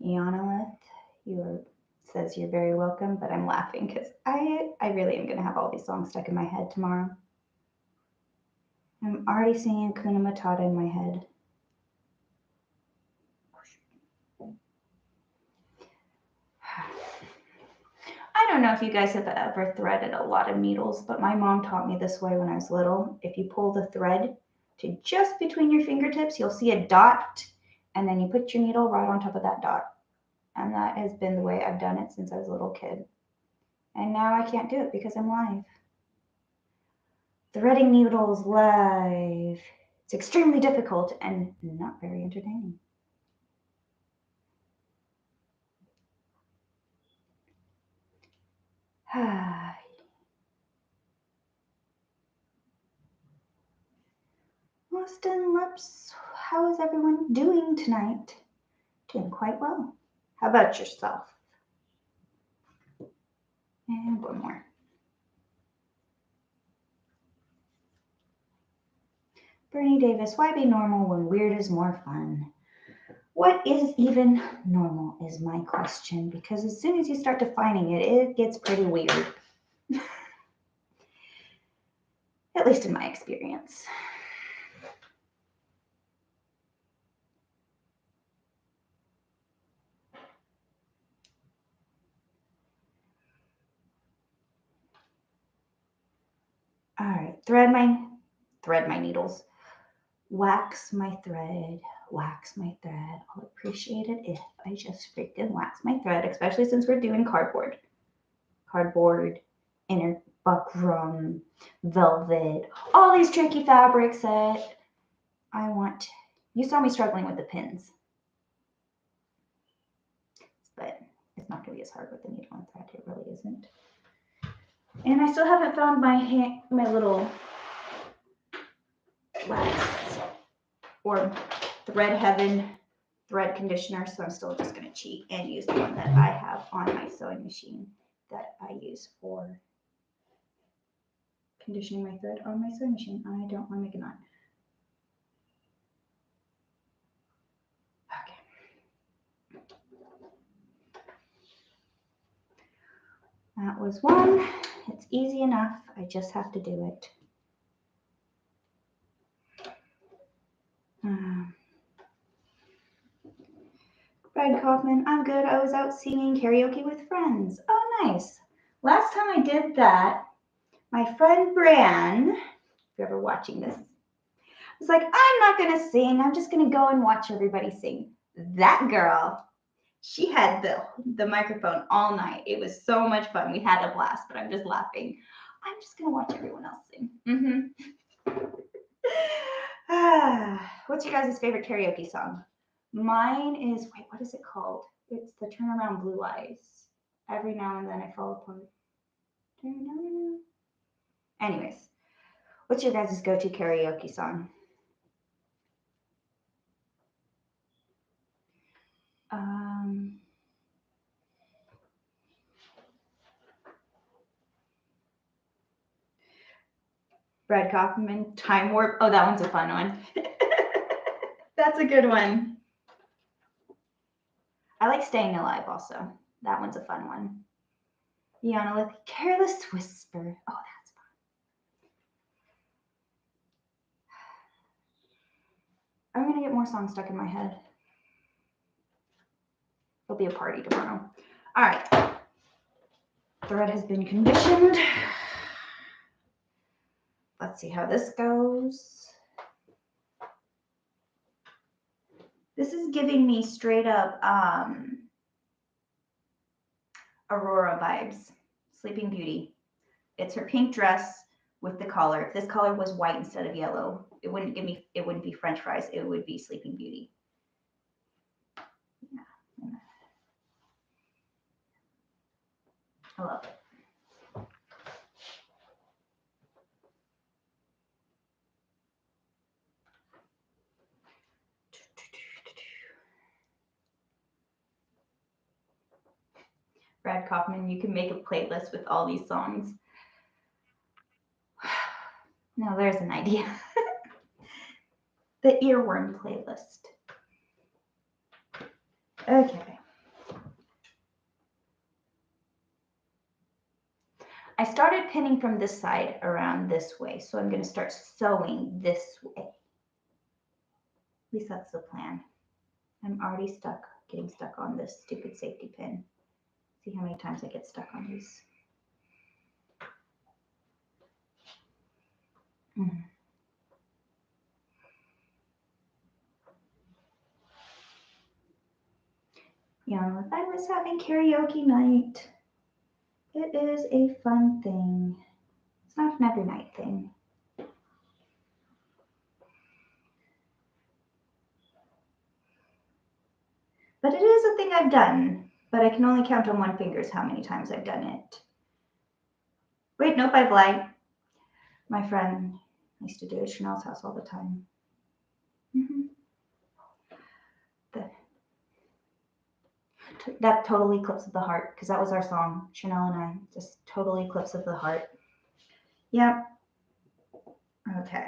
Ianolith, says you're very welcome, but I'm laughing because I really am going to have all these songs stuck in my head tomorrow. I'm already singing Hakuna Matata in my head. I don't know if you guys have ever threaded a lot of needles, but my mom taught me this way when I was little. If you pull the thread to just between your fingertips, you'll see a dot, and then you put your needle right on top of that dot. And that has been the way I've done it since I was a little kid. And now I can't do it because I'm live. Threading needles live. It's extremely difficult and not very entertaining. Austin Lips, how is everyone doing tonight? Doing quite well. How about yourself? And one more. Bernie Davis, why be normal when weird is more fun? What is even normal is my question, because as soon as you start defining it, it gets pretty weird. At least in my experience. All right, thread my needles. Wax my thread, wax my thread. I'll appreciate it if I just freaking wax my thread, especially since we're doing cardboard. Cardboard, inner buckram, velvet, all these tricky fabrics that I want. You saw me struggling with the pins, but it's not going to be as hard with the needle and thread. It really isn't. And I still haven't found my little wax or Thread Heaven thread conditioner, so I'm still just going to cheat and use the one that I have on my sewing machine that I use for conditioning my thread on my sewing machine. I don't want to make a knot. Okay. That was one. It's easy enough. I just have to do it. Brad Kaufman, I'm good. I was out singing karaoke with friends. Oh, nice. Last time I did that, my friend Bran, if you're ever watching this, was like, I'm not going to sing. I'm just going to go and watch everybody sing. That girl, she had the microphone all night. It was so much fun. We had a blast, but I'm just laughing. I'm just going to watch everyone else sing. What's your guys' favorite karaoke song? Mine is, wait, what is it called? It's the Turnaround Blue Eyes. Every now and then I fall apart. Anyways, what's your guys' go-to karaoke song? Brad Kaufman, Time Warp. Oh, that one's a fun one. That's a good one. I like Staying Alive also. That one's a fun one. Yana with Careless Whisper. Oh, that's fun. I'm going to get more songs stuck in my head. It'll be a party tomorrow. All right. Thread has been conditioned. Let's see how this goes. This is giving me straight up Aurora vibes. Sleeping Beauty. It's her pink dress with the collar. If this collar was white instead of yellow, it wouldn't be French fries. It would be Sleeping Beauty. Yeah. I love it. Brad Kaufman, you can make a playlist with all these songs. Now there's an idea. The earworm playlist. Okay. I started pinning from this side around this way, so I'm going to start sewing this way. At least that's the plan. I'm already getting stuck on this stupid safety pin. See how many times I get stuck on these. Yeah, if I was having karaoke night, it is a fun thing. It's not an every night thing. But it is a thing I've done, but I can only count on one finger's how many times I've done it. Wait, nope, I've lied. My friend used to do it at Chanel's house all the time. That total eclipse of the heart, because that was our song, Chanel and I, just total eclipse of the heart. Yep. Okay,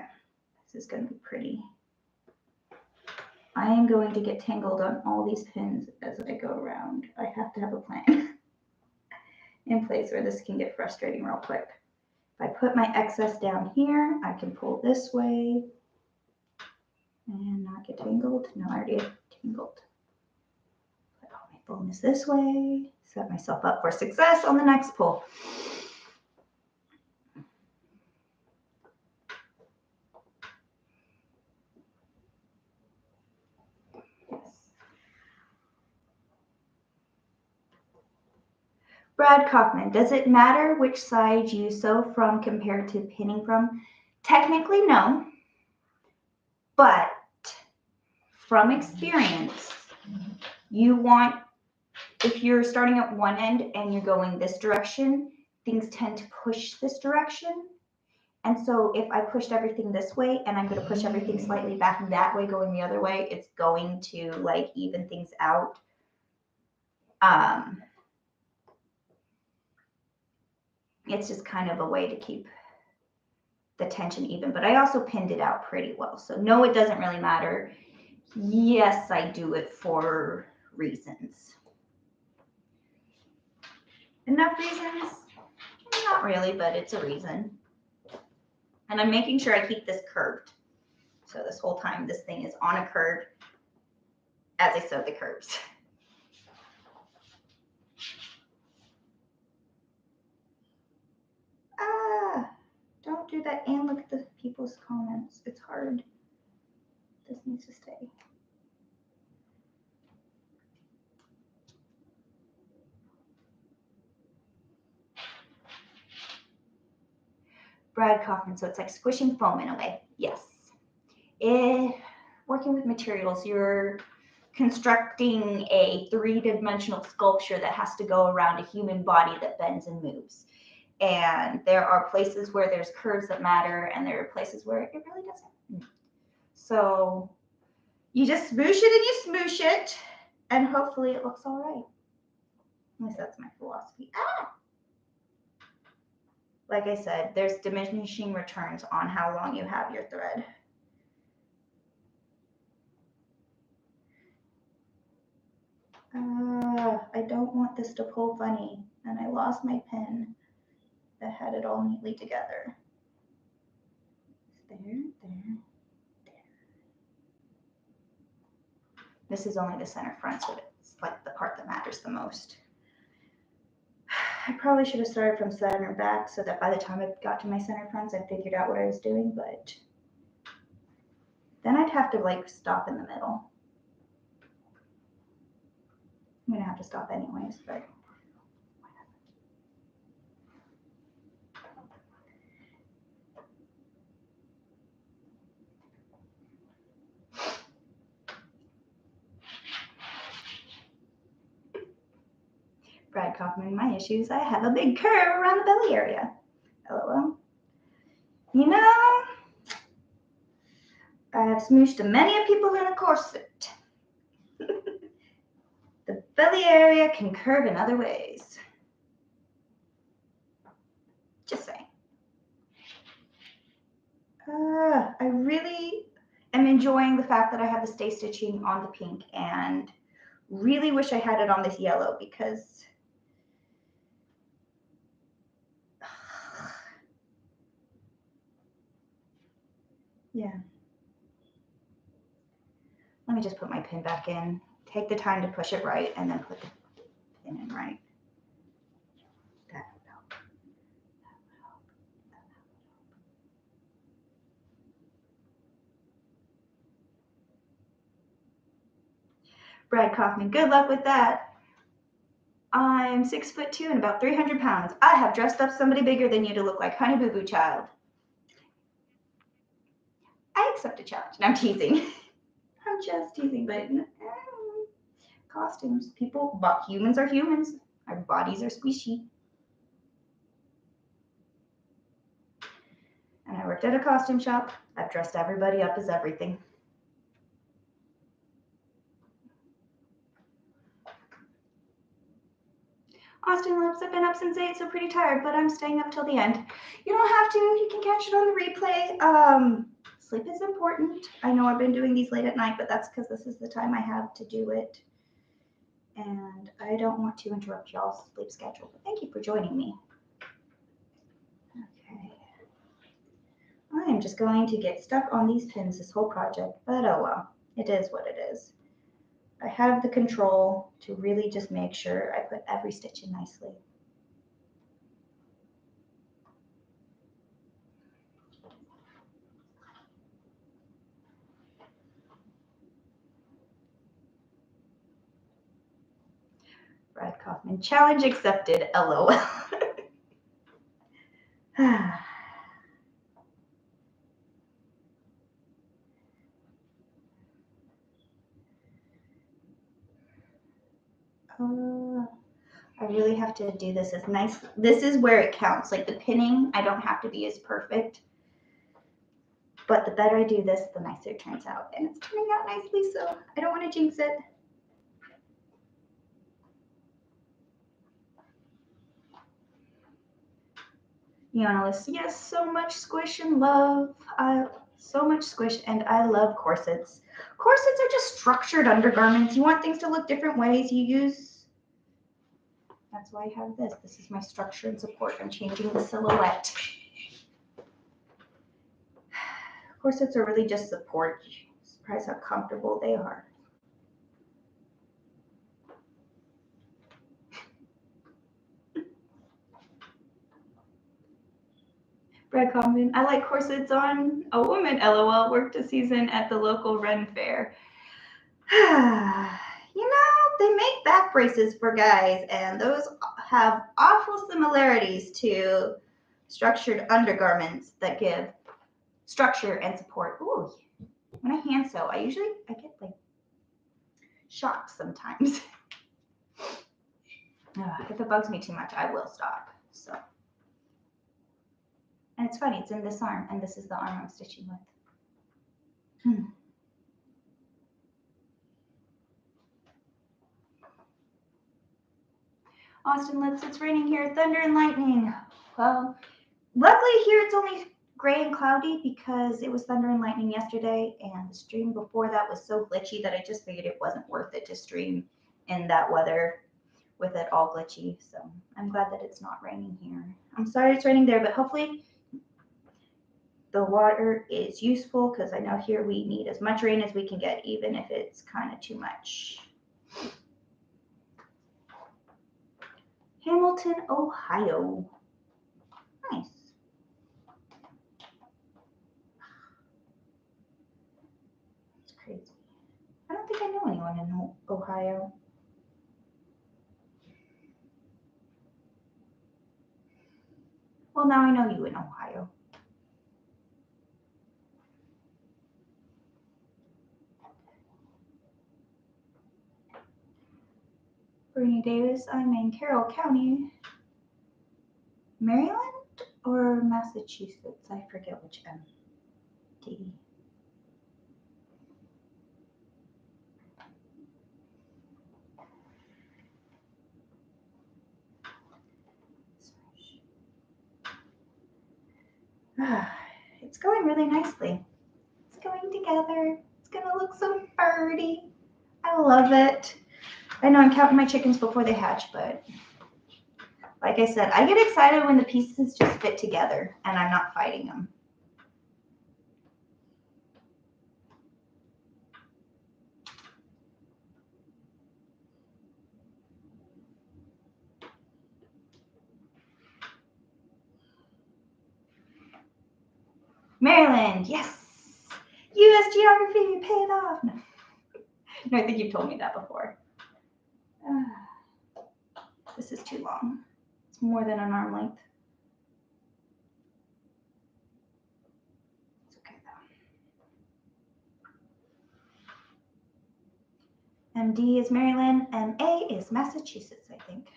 this is going to be pretty. I am going to get tangled on all these pins as I go around. I have to have a plan in place or this can get frustrating real quick. If I put my excess down here, I can pull this way and not get tangled. No, I already get tangled. Put all my bonus this way, set myself up for success on the next pull. Brad Kaufman, does it matter which side you sew from compared to pinning from? Technically, no. But from experience, you want, if you're starting at one end and you're going this direction, things tend to push this direction. And so if I pushed everything this way and I'm going to push everything slightly back that way, going the other way, it's going to like even things out. It's just kind of a way to keep the tension even, but I also pinned it out pretty well. So no, it doesn't really matter. Yes, I do it for reasons. Enough reasons? Not really, but it's a reason. And I'm making sure I keep this curved. So this whole time, this thing is on a curve as I sew the curves. Don't do that and look at the people's comments. It's hard. This needs to stay. Brad Kaufman, so it's like squishing foam in a way. Yes. Working with materials, you're constructing a three-dimensional sculpture that has to go around a human body that bends and moves. And there are places where there's curves that matter, and there are places where it really doesn't. So you just smoosh it and you smoosh it, and hopefully it looks all right. At least that's my philosophy. Like I said, there's diminishing returns on how long you have your thread. I don't want this to pull funny, and I lost my pin that had it all neatly together. There, there, there. This is only the center front, so it's like the part that matters the most. I probably should have started from center back so that by the time I got to my center fronts, I figured out what I was doing, but then I'd have to like stop in the middle. I'm gonna have to stop anyways, but Brad Kaufman, my issues, I have a big curve around the belly area. LOL. You know, I have smooshed many people in a corset. The belly area can curve in other ways. Just saying. I really am enjoying the fact that I have the stay stitching on the pink and really wish I had it on this yellow because yeah. Let me just put my pin back in. Take the time to push it right and then put the pin in right. Brad Kaufman, good luck with that. I'm 6'2" and about 300 pounds. I have dressed up somebody bigger than you to look like Honey Boo Boo Child. I accept a challenge. And I'm teasing. I'm just teasing, but costumes. Humans are humans. Our bodies are squishy. And I worked at a costume shop. I've dressed everybody up as everything. Austin Lips, I've been up since 8, so pretty tired, but I'm staying up till the end. You don't have to. You can catch it on the replay. Sleep is important. I know I've been doing these late at night, but that's because this is the time I have to do it. And I don't want to interrupt y'all's sleep schedule, but thank you for joining me. Okay. I am just going to get stuck on these pins this whole project, but oh well. It is what it is. I have the control to really just make sure I put every stitch in nicely. Brad Kaufman, challenge accepted, LOL. I really have to do this as nice. This is where it counts. Like the pinning, I don't have to be as perfect. But the better I do this, the nicer it turns out. And it's turning out nicely, so I don't want to jinx it. Yanalis, yes, so much squish and love. So much squish, and I love corsets. Corsets are just structured undergarments. You want things to look different ways. You use, that's why I have this. This is my structure and support. I'm changing the silhouette. Corsets are really just support. Surprised how comfortable they are. Brad Common, I like corsets on a woman, LOL, worked a season at the local Ren fair. You know, they make back braces for guys, and those have awful similarities to structured undergarments that give structure and support. Ooh, when I hand sew, I get like shocked sometimes. If it bugs me too much, I will stop. So, and it's funny, it's in this arm, and this is the arm I'm stitching with. Austin Lips, it's raining here, thunder and lightning. Well, luckily here it's only gray and cloudy because it was thunder and lightning yesterday, and the stream before that was so glitchy that I just figured it wasn't worth it to stream in that weather with it all glitchy. So I'm glad that it's not raining here. I'm sorry it's raining there, but hopefully the water is useful because I know here we need as much rain as we can get, even if it's kind of too much. Hamilton, Ohio. Nice. It's crazy. I don't think I know anyone in Ohio. Well, now I know you in Ohio. Bernie Davis, I'm in Carroll County, Maryland or Massachusetts? I forget which MD. It's going really nicely. It's going together. It's gonna look so birdie. I love it. I know I'm counting my chickens before they hatch, but like I said, I get excited when the pieces just fit together and I'm not fighting them. Maryland, yes. U.S. geography, pay it off. No. I think you've told me that before. This is too long. It's more than an arm length. It's okay though. MD is Maryland, MA is Massachusetts, I think.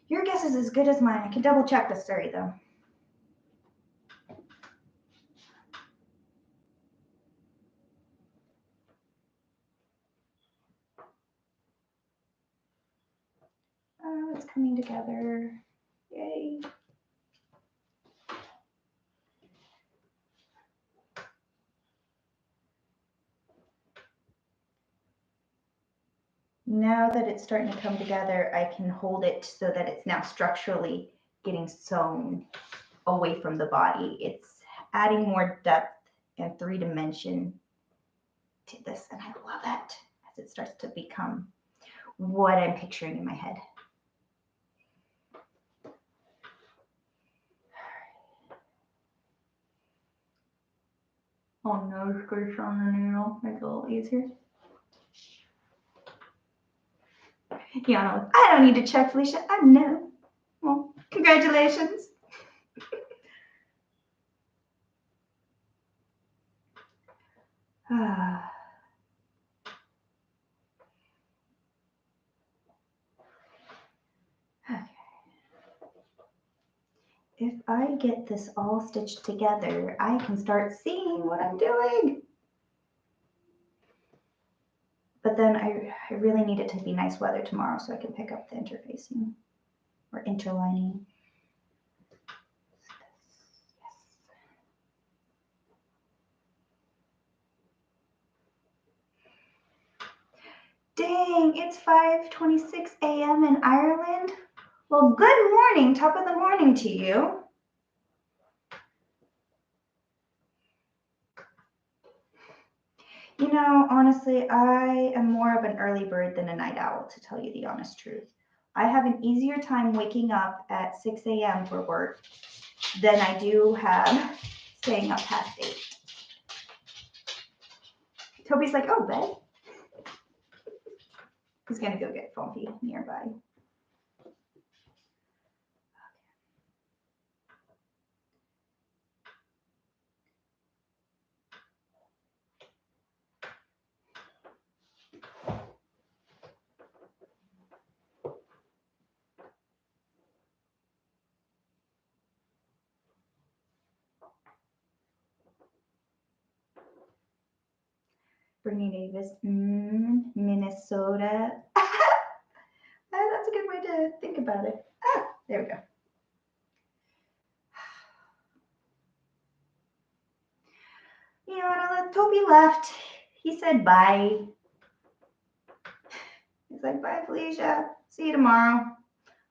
Your guess is as good as mine. I can double check the Surrey though. Oh, it's coming together. Yay. Now that it's starting to come together, I can hold it so that it's now structurally getting sewn away from the body. It's adding more depth and 3-dimension to this, and I love it as it starts to become what I'm picturing in my head. Oh no, squish on the needle, make it a little easier. Yana, I don't need to check, Felicia. I know. Well, congratulations. Okay. If I get this all stitched together, I can start seeing what I'm doing. But then I really need it to be nice weather tomorrow so I can pick up the interfacing or interlining. Dang, it's 5:26 a.m. in Ireland. Well, good morning, top of the morning to you. You know, honestly, I am more of an early bird than a night owl, to tell you the honest truth. I have an easier time waking up at 6 a.m. for work than I do have staying up past 8. Toby's like, oh, bed? He's going to go get Funky nearby. Brittany Davis, Minnesota. That's a good way to think about it. Ah, there we go. You know, Toby left. He said bye. He's like, bye, Felicia. See you tomorrow.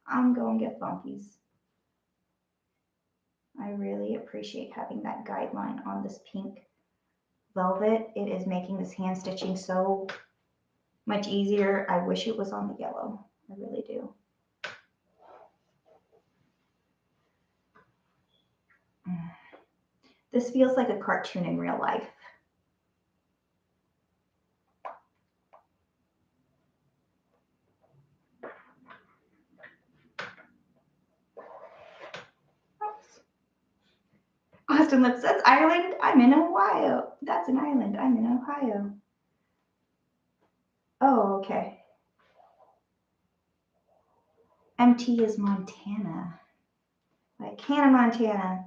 I'm going to get Funkies. I really appreciate having that guideline on this pink velvet. It is making this hand stitching so much easier. I wish it was on the yellow. I really do. This feels like a cartoon in real life. Austin Lips, that's Ireland. I'm in Ohio. That's an island. I'm in Ohio. Oh, okay. MT is Montana. Like Hannah, Montana.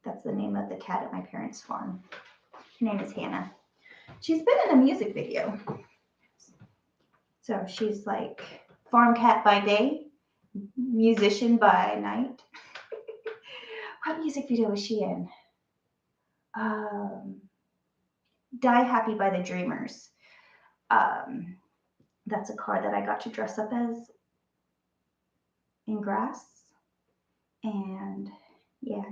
That's the name of the cat at my parents' farm. Her name is Hannah. She's been in a music video. So she's like farm cat by day, musician by night. What music video was she in? Die Happy by the Dreamers. That's a car that I got to dress up as in grass. And yeah.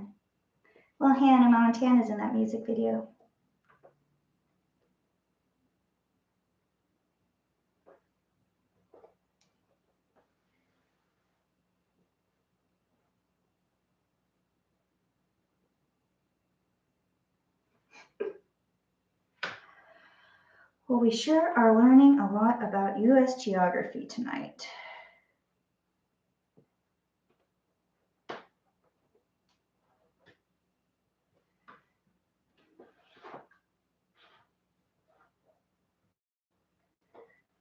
Well, Hannah Montana's in that music video. Well, we sure are learning a lot about U.S. geography tonight.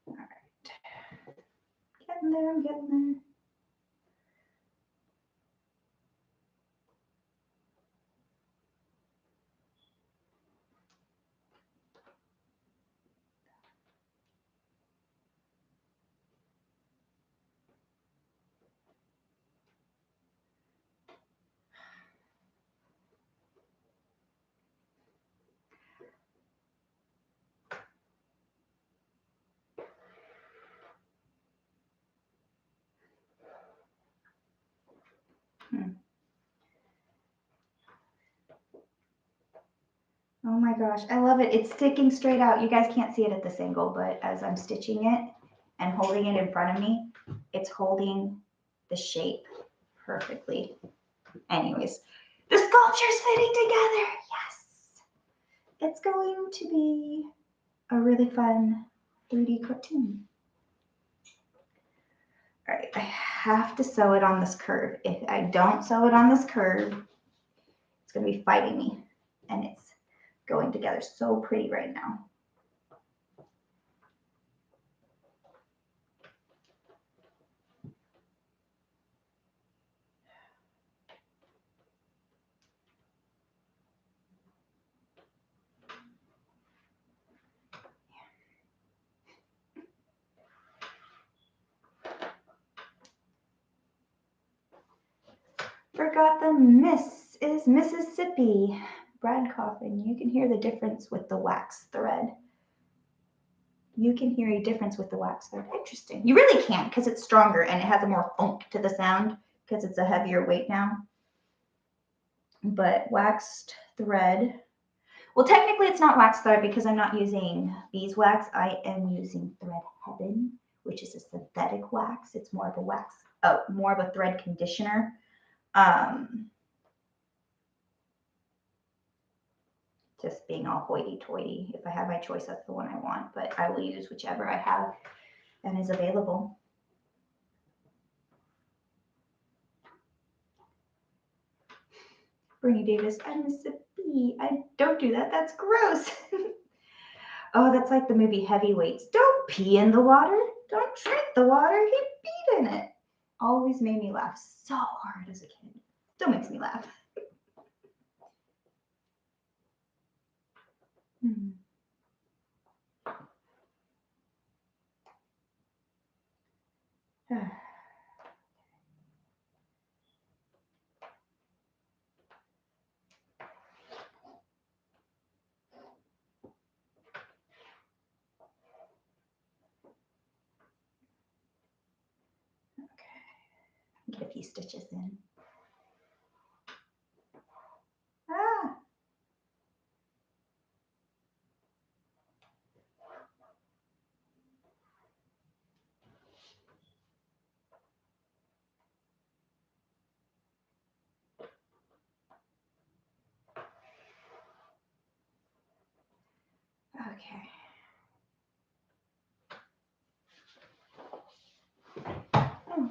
All right. Getting there, I'm getting there. Oh my gosh, I love it. It's sticking straight out. You guys can't see it at this angle, but as I'm stitching it and holding it in front of me, it's holding the shape perfectly. Anyways, the sculpture's fitting together. Yes. It's going to be a really fun 3D cartoon. All right, I have to sew it on this curve. If I don't sew it on this curve, it's going to be fighting me, and it's going together so pretty right now. Forgot the Miss is Mississippi brad coffin. You can hear the difference with the wax thread. You can hear a difference with the wax thread. Interesting. You really can't because it's stronger and it has a more funk to the sound because it's a heavier weight now. But waxed thread. Well, technically it's not wax thread because I'm not using beeswax. I am using Thread Heaven, which is a synthetic wax. It's more of a wax, more of a thread conditioner. Just being all hoity-toity. If I have my choice, that's the one I want, but I will use whichever I have and is available. Bernie Davis, I miss a bee. I don't do that. That's gross. Oh, that's like the movie Heavyweights. Don't pee in the water. Don't drink the water. He peed in it. Always made me laugh so hard as a kid. Still makes me laugh. Get a few stitches in. Ah. Okay. Oh.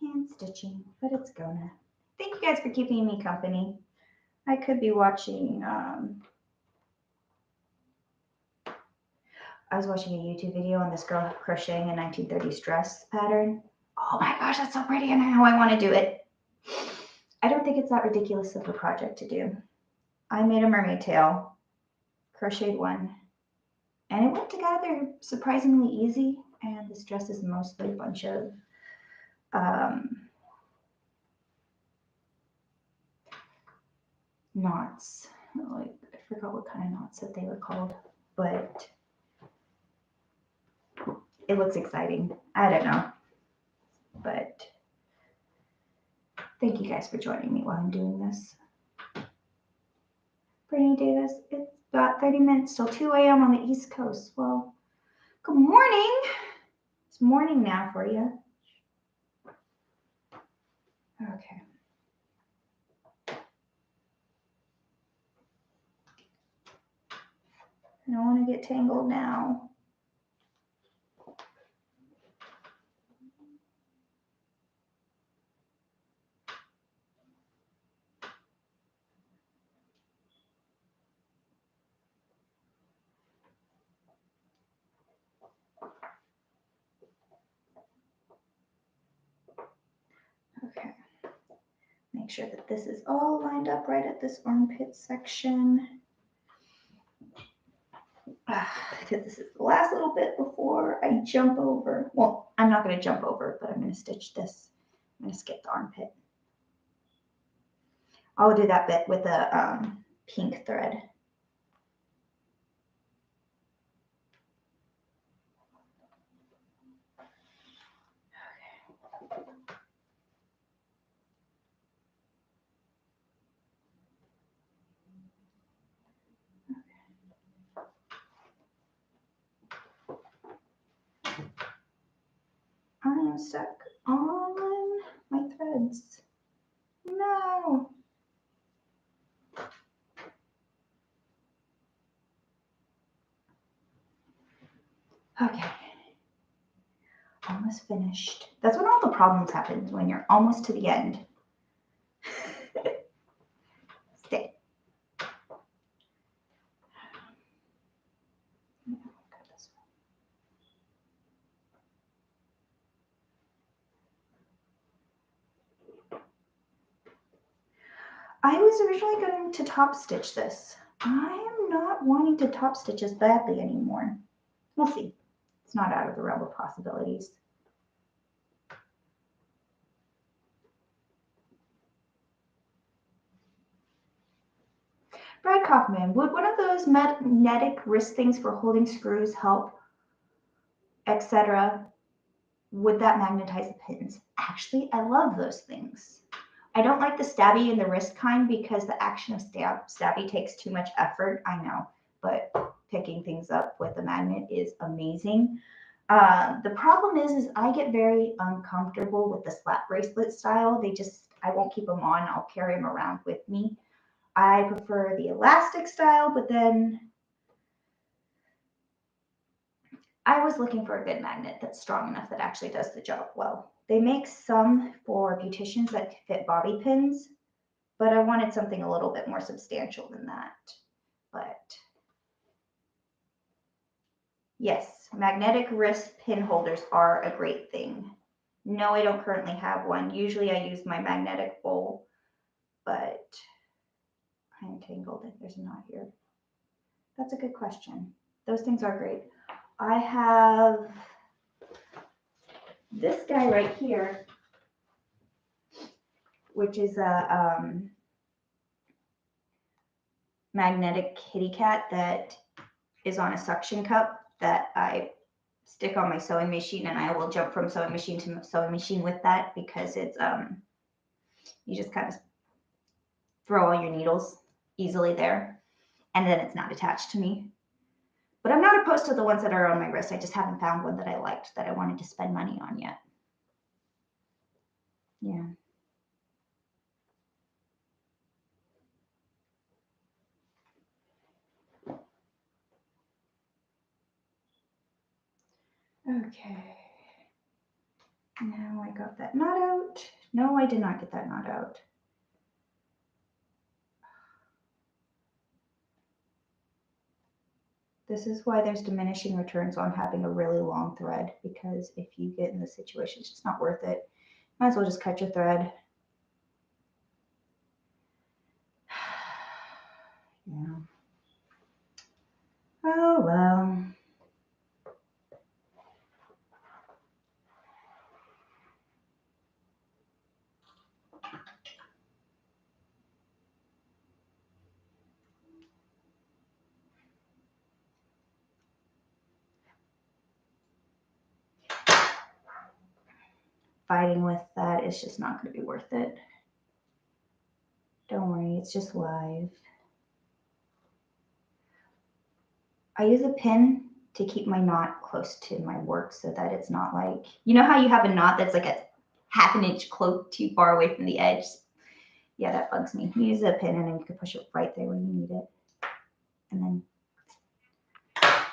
Hand stitching, but it's gonna. Thank you guys for keeping me company. I could be watching, I was watching a YouTube video on this girl crocheting a 1930s dress pattern. Oh my gosh, that's so pretty and I know I want to do it. I don't think it's that ridiculous of a project to do. I made a mermaid tail, crocheted one, and it went together surprisingly easy. And this dress is mostly a bunch of knots. Like, I forgot what kind of knots that they were called, but it looks exciting. I don't know, but thank you guys for joining me while I'm doing this. Brittany Davis, it's about 30 minutes till 2 a.m. on the East Coast. Well, good morning. It's morning now for you. Okay. I don't want to get tangled now. Okay. Make sure that this is all lined up right at this armpit section. Because this is the last little bit before I jump over. Well, I'm not going to jump over, but I'm going to stitch this. I'm going to skip the armpit. I'll do that bit with a pink thread. I am stuck on my threads. No. Okay. Almost finished. That's when all the problems happen, when you're almost to the end. Stay. I was originally going to top stitch this. I am not wanting to top stitch as badly anymore. We'll see. It's not out of the realm of possibilities. Brad Kaufman, would one of those magnetic wrist things for holding screws help, etc.? Would that magnetize the pins? Actually, I love those things. I don't like the stabby in the wrist kind because the action of stabby takes too much effort. I know, but picking things up with a magnet is amazing. The problem is I get very uncomfortable with the slap bracelet style. I won't keep them on. I'll carry them around with me. I prefer the elastic style, but then I was looking for a good magnet that's strong enough that actually does the job well. They make some for beauticians that fit bobby pins, but I wanted something a little bit more substantial than that. But yes, magnetic wrist pin holders are a great thing. No, I don't currently have one. Usually I use my magnetic bowl, but I'm tangled. There's a knot here. That's a good question. Those things are great. I have this guy right here, which is a magnetic kitty cat that is on a suction cup that I stick on my sewing machine, and I will jump from sewing machine to sewing machine with that because it's you just kind of throw all your needles easily there, and then it's not attached to me. But I'm not opposed to the ones that are on my wrist. I just haven't found one that I liked that I wanted to spend money on yet. Yeah. Okay. Now I got that knot out. No, I did not get that knot out. This is why there's diminishing returns on having a really long thread, because if you get in this situation, it's just not worth it. Might as well just cut your thread. Yeah. Oh, well. Fighting with that is just not going to be worth it. Don't worry, it's just live. I use a pin to keep my knot close to my work so that it's not like, you know how you have a knot that's like a half an inch close too far away from the edge. Yeah, that bugs me. You use a pin and then you can push it right there when you need it. And then, yeah.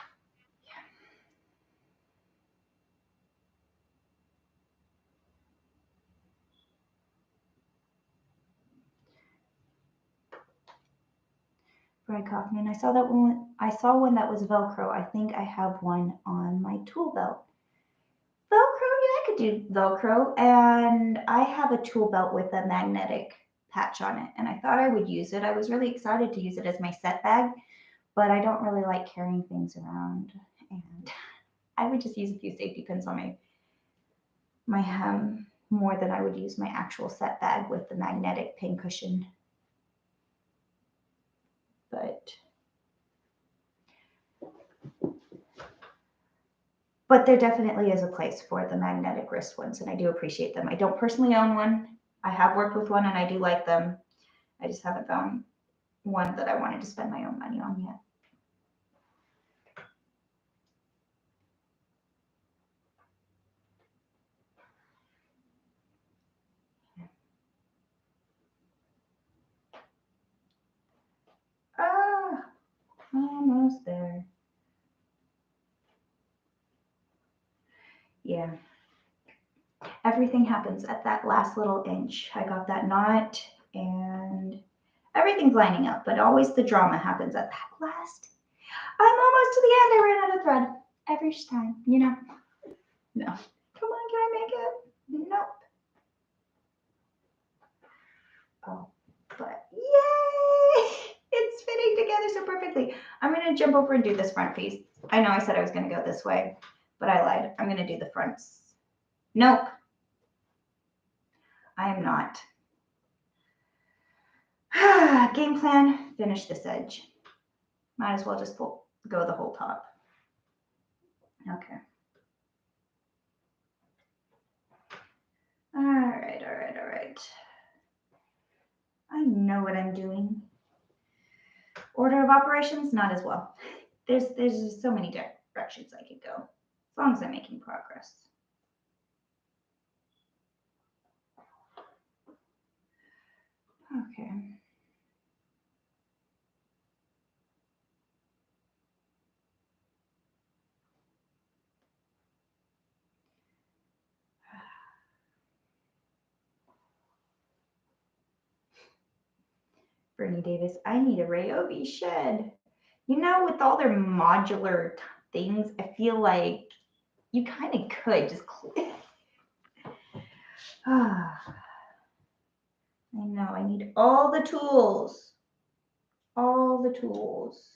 Brad Kaufman, I saw that one. I saw one that was Velcro. I think I have one on my tool belt. Velcro, yeah, I could do Velcro. And I have a tool belt with a magnetic patch on it. And I thought I would use it. I was really excited to use it as my set bag, but I don't really like carrying things around. And I would just use a few safety pins on my hem more than I would use my actual set bag with the magnetic pin cushion. But there definitely is a place for the magnetic wrist ones, and I do appreciate them. I don't personally own one. I have worked with one and I do like them. I just haven't found one that I wanted to spend my own money on yet. Ah, almost there. Yeah. Everything happens at that last little inch. I got that knot and everything's lining up, but always the drama happens at that last. I'm almost to the end. I ran out of thread every time, you know. No. Come on, can I make it? Nope. Oh, but yay! It's fitting together so perfectly. I'm going to jump over and do this front piece. I know I said I was going to go this way, but I lied. I'm going to do the fronts. Nope. I am not. Game plan, finish this edge. Might as well just go the whole top. Okay. All right. I know what I'm doing. Order of operations, not as well. There's just so many directions I could go, as long as I'm making progress. Okay. Bernie Davis, I need a Ryobi shed. You know, with all their modular things, I feel like you kind of could just I know, I need all the tools. All the tools.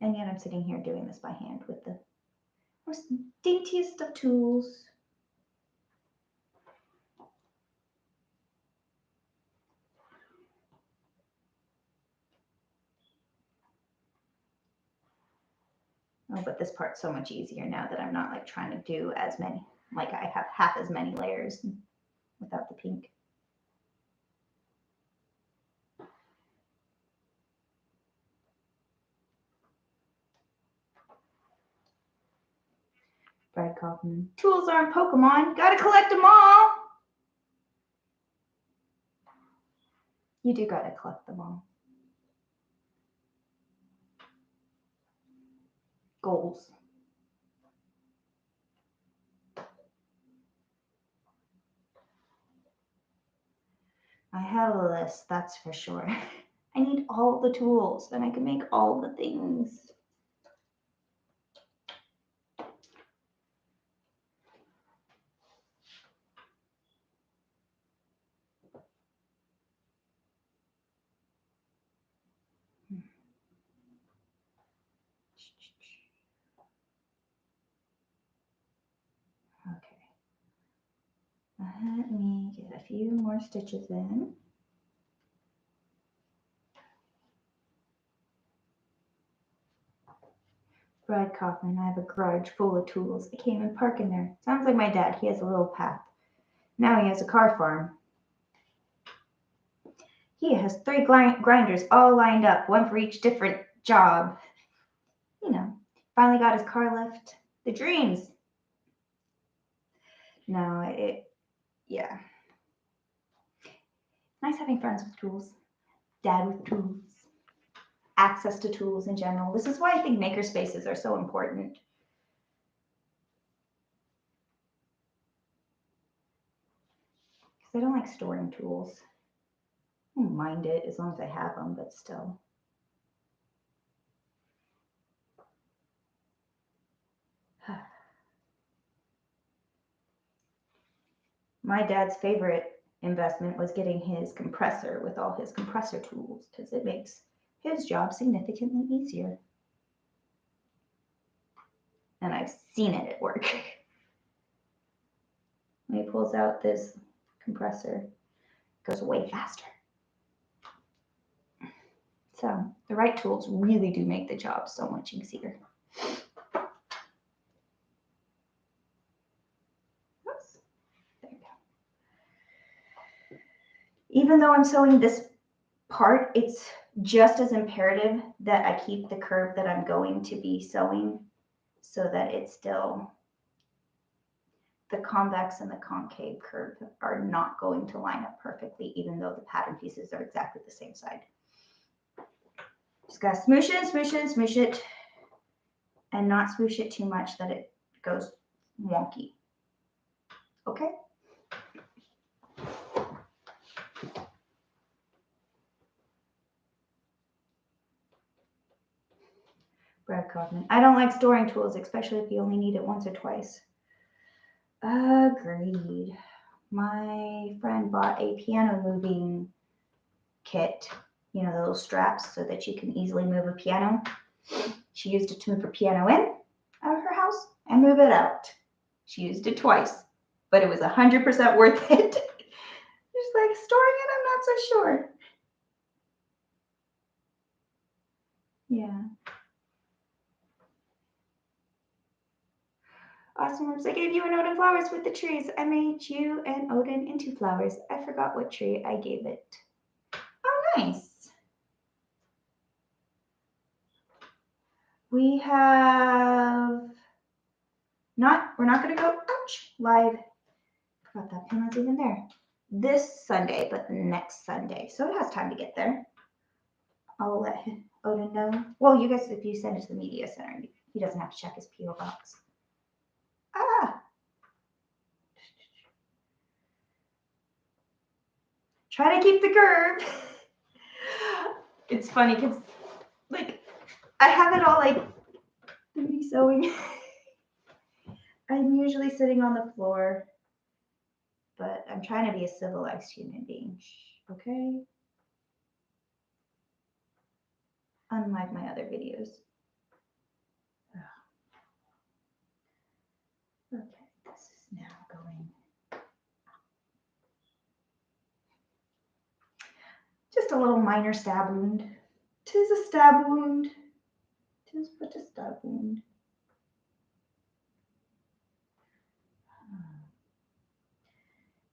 And yet I'm sitting here doing this by hand with the most daintiest of tools. Oh, but this part's so much easier now that I'm not like trying to do as many, like I have half as many layers without the pink. Brad Kaufman. Tools aren't Pokemon. Gotta collect them all. You do gotta collect them all. Goals. I have a list, that's for sure. I need all the tools, then I can make all the things. Okay. Let me get a few more stitches in. Brad Kaufman, I have a garage full of tools. I can't even park in there. Sounds like my dad. He has a little path. Now he has a car farm. He has 3 grinders all lined up, one for each different job. You know, finally got his car lift. The dreams. No, yeah. Nice having friends with tools, dad with tools, access to tools in general. This is why I think maker spaces are so important. Because I don't like storing tools. I don't mind it as long as I have them, but still. My dad's favorite investment was getting his compressor with all his compressor tools because it makes his job significantly easier. And I've seen it at work. When he pulls out this compressor, it goes way faster. So the right tools really do make the job so much easier. Oops. There we go. Even though I'm sewing this part, it's just as imperative that I keep the curve that I'm going to be sewing so that it's still, the convex and the concave curve are not going to line up perfectly, even though the pattern pieces are exactly the same side. Just gotta smoosh it, smoosh it, smoosh it, and not smoosh it too much that it goes wonky. Okay? Brad Kaufman. I don't like storing tools, especially if you only need it once or twice. Agreed. My friend bought a piano moving kit, you know, the little straps so that you can easily move a piano. She used it to move her piano in out of her house and move it out. She used it twice, but it was 100% worth it. She's like, storing it, I'm not so sure. Yeah. Awesome Works. I gave you an ode in flowers with the trees. I made you an Odin into flowers. I forgot what tree I gave it. Oh, nice. We have we're not going to go, ouch, live. Forgot that pin was even there. This Sunday, but next Sunday. So it has time to get there. I'll let Odin know. Well, you guys, if you send it to the media center, he doesn't have to check his P.O. box. Ah. Try to keep the curve. It's funny because, like, I have it all, like, sewing. I'm usually sitting on the floor, but I'm trying to be a civilized human being. Okay? Unlike my other videos. Okay, this is now going. Just a little minor stab wound. 'Tis a stab wound. 'Tis but a stab wound.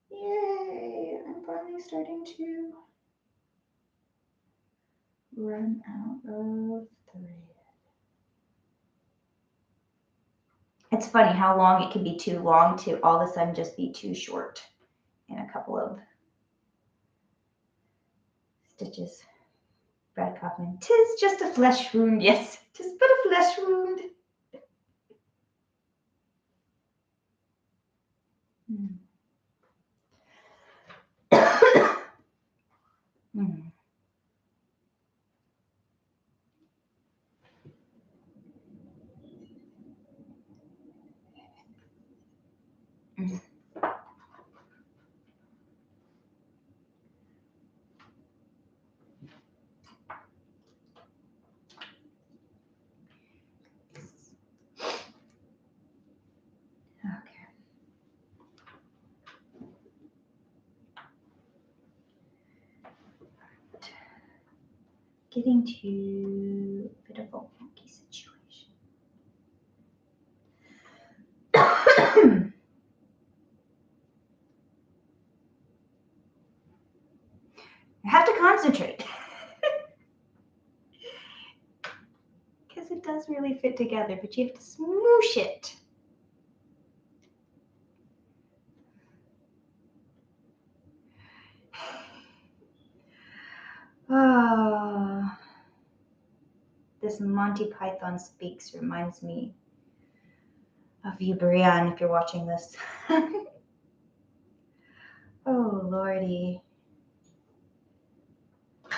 Yay! I'm finally starting to run out of thread. It's funny how long it can be too long to all of a sudden just be too short in a couple of stitches. Brad Kaufman. 'Tis just a flesh wound. Yes, 'tis but a flesh wound. Okay. Getting to a bit of a wonky situation. I have to concentrate. Because it does really fit together, but you have to smoosh it. This Monty Python Speaks reminds me of you, Brienne, if you're watching this. Oh, Lordy. All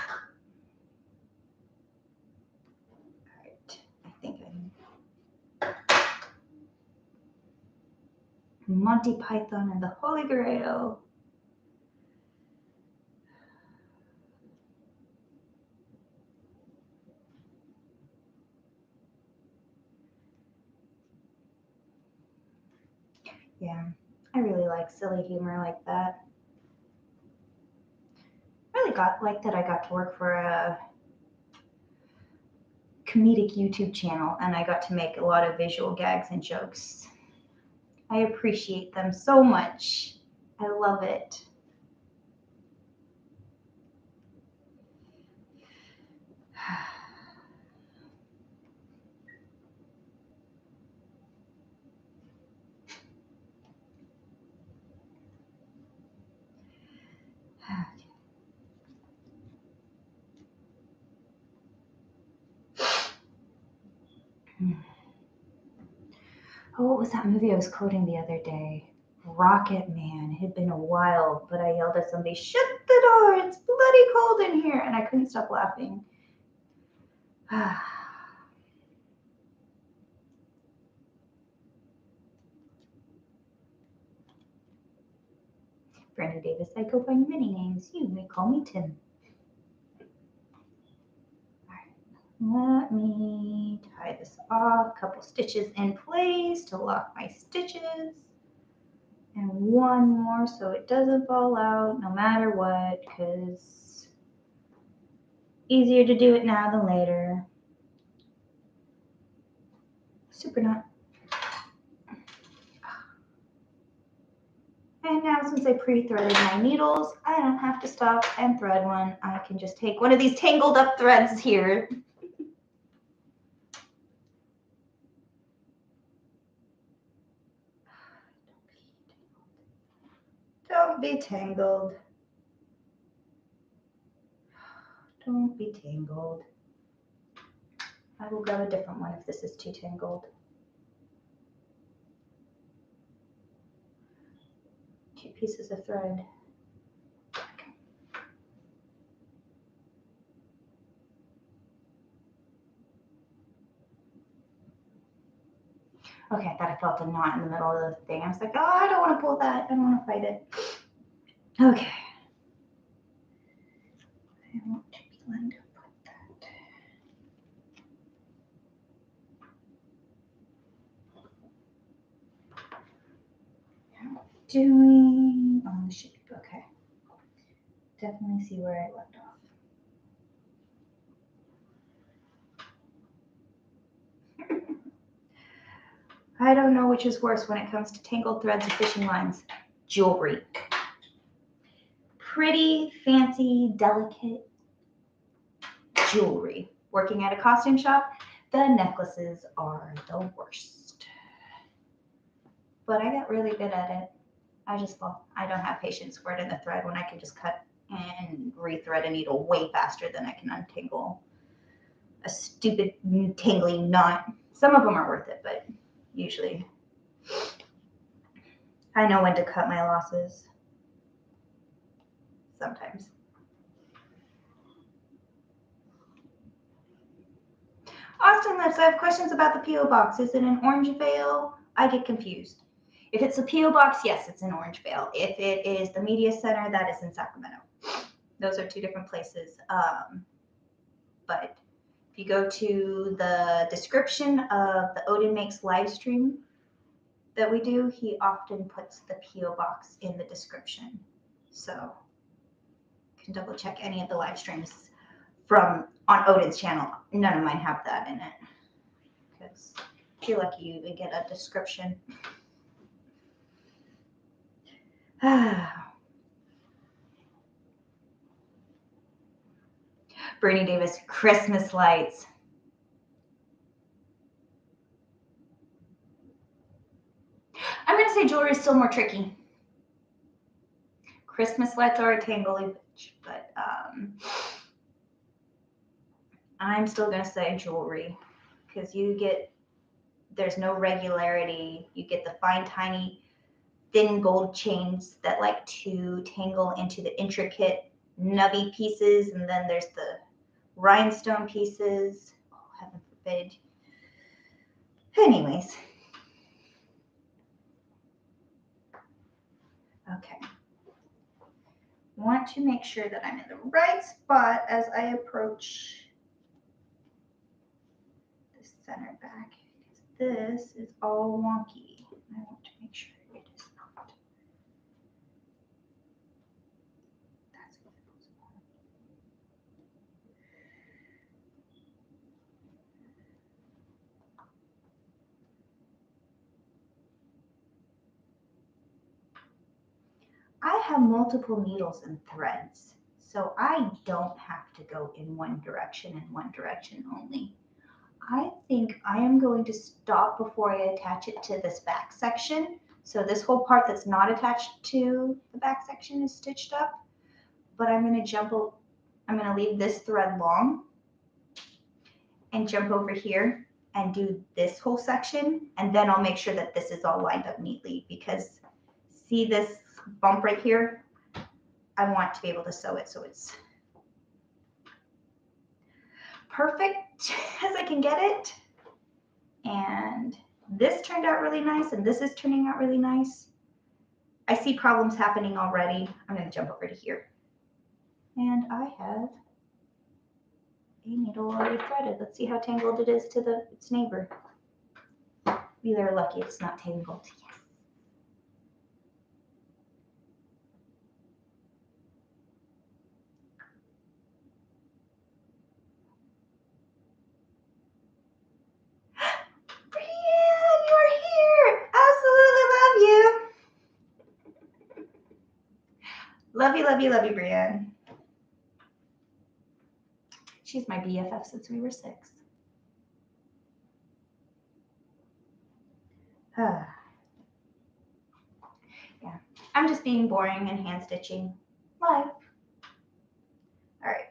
right, I think Monty Python and the Holy Grail. Yeah, I really like silly humor like that. Really like that I got to work for a comedic YouTube channel and I got to make a lot of visual gags and jokes. I appreciate them so much. I love it. Oh, what was that movie I was quoting the other day? Rocket Man. It had been a while, but I yelled at somebody, "Shut the door! It's bloody cold in here!" And I couldn't stop laughing. Brandy Davis, I go by many names. You may call me Tim. Let me tie this off, couple stitches in place to lock my stitches. And one more so it doesn't fall out no matter what, because easier to do it now than later. Super knot. And now since I pre-threaded my needles, I don't have to stop and thread one. I can just take one of these tangled up threads here. Don't be tangled. Don't be tangled. I will grab a different one if this is too tangled. Two pieces of thread. Okay, I thought I felt a knot in the middle of the thing. I was like, oh, I don't want to pull that. I don't want to fight it. Okay. I want to be lined up with that. How am I doing? Oh, this should be okay. Definitely see where I left off. I don't know which is worse when it comes to tangled threads or fishing lines. Jewelry. Pretty, fancy, delicate jewelry. Working at a costume shop, the necklaces are the worst. But I got really good at it. I don't have patience for it in the thread when I can just cut and rethread a needle way faster than I can untangle a stupid tangling knot. Some of them are worth it, but usually I know when to cut my losses. Sometimes. Austin Lips, I have questions about the P.O. box. Is it in Orangevale? I get confused. If it's the P.O. box, yes, it's in Orangevale. If it is the Media Center, that is in Sacramento. Those are two different places. But if you go to the description of the Odin Makes live stream that we do, he often puts the P.O. box in the description. So you can double check any of the live streams from on Odin's channel. None of mine have that in it. Because if you're lucky, you even get a description. Bernie Davis, Christmas lights. I'm going to say jewelry is still more tricky. Christmas lights are a tangly bitch, but I'm still going to say jewelry because there's no regularity. You get the fine, tiny, thin gold chains that like to tangle into the intricate nubby pieces. And then there's the rhinestone pieces. Oh, heaven forbid. Anyways. Okay. Want to make sure that I'm in the right spot as I approach the center back, because this is all wonky. I want to make sure it is not. That's what it was. I have multiple needles and threads, so I don't have to go in one direction and one direction only. I think I am going to stop before I attach it to this back section. So this whole part that's not attached to the back section is stitched up, but I'm going to leave this thread long and jump over here and do this whole section. And then I'll make sure that this is all lined up neatly, because see this bump right here? I want to be able to sew it so it's perfect as I can get it. And this turned out really nice, and this is turning out really nice. I see problems happening already. I'm going to jump over to here. And I have a needle already threaded. Let's see how tangled it is to its neighbor. We are lucky it's not tangled. Yes. Brienne, you are here. Absolutely love you. Love you, love you, love you, Brienne. She's my BFF since we were 6. Yeah, I'm just being boring and hand stitching. Live. All right,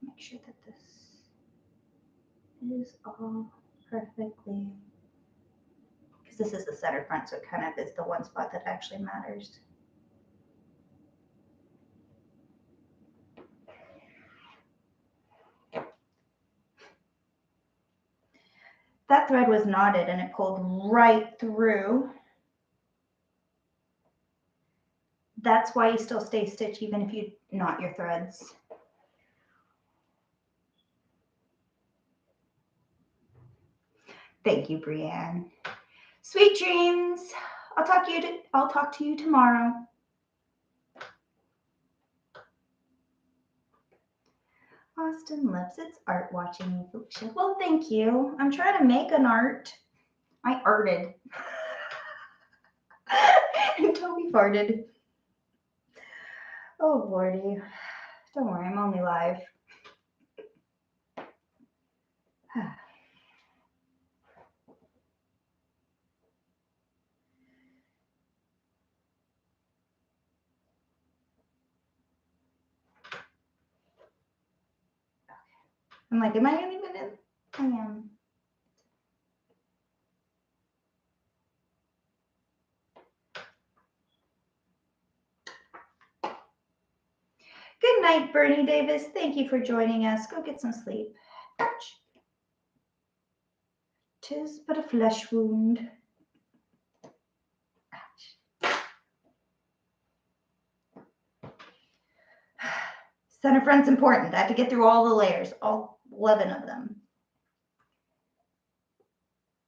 make sure that this is all perfectly, because this is the center front, so it kind of is the one spot that actually matters. That thread was knotted and it pulled right through. That's why you still stay stitched even if you knot your threads. Thank you, Brienne. Sweet dreams. I'll talk to you tomorrow. Austin loves its art watching you, Felicia. Well, thank you. I'm trying to make an art. I arted. And Toby farted. Oh, Lordy. Don't worry, I'm only live. I'm like, am I even in? I am. Good night, Bernie Davis. Thank you for joining us. Go get some sleep. Ouch. 'Tis but a flesh wound. Ouch. Center front's important. I have to get through all the layers, all 11 of them.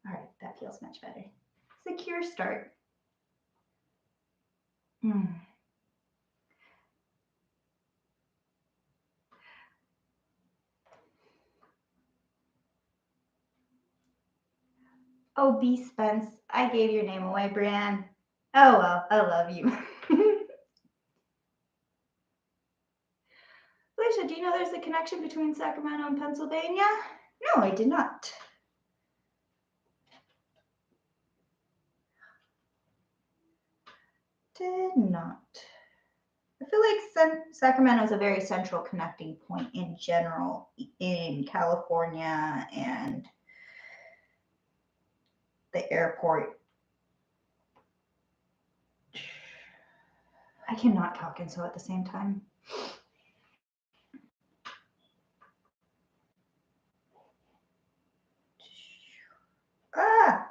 All right, that feels much better. Secure start. Oh, B. Spence, I gave your name away, Brienne. Oh, well, I love you. Felicia, do you know there's a connection between Sacramento and Pennsylvania? No, I did not. Did not. I feel like Sacramento is a very central connecting point in general in California, and the airport. I cannot talk and sew at the same time. Ah,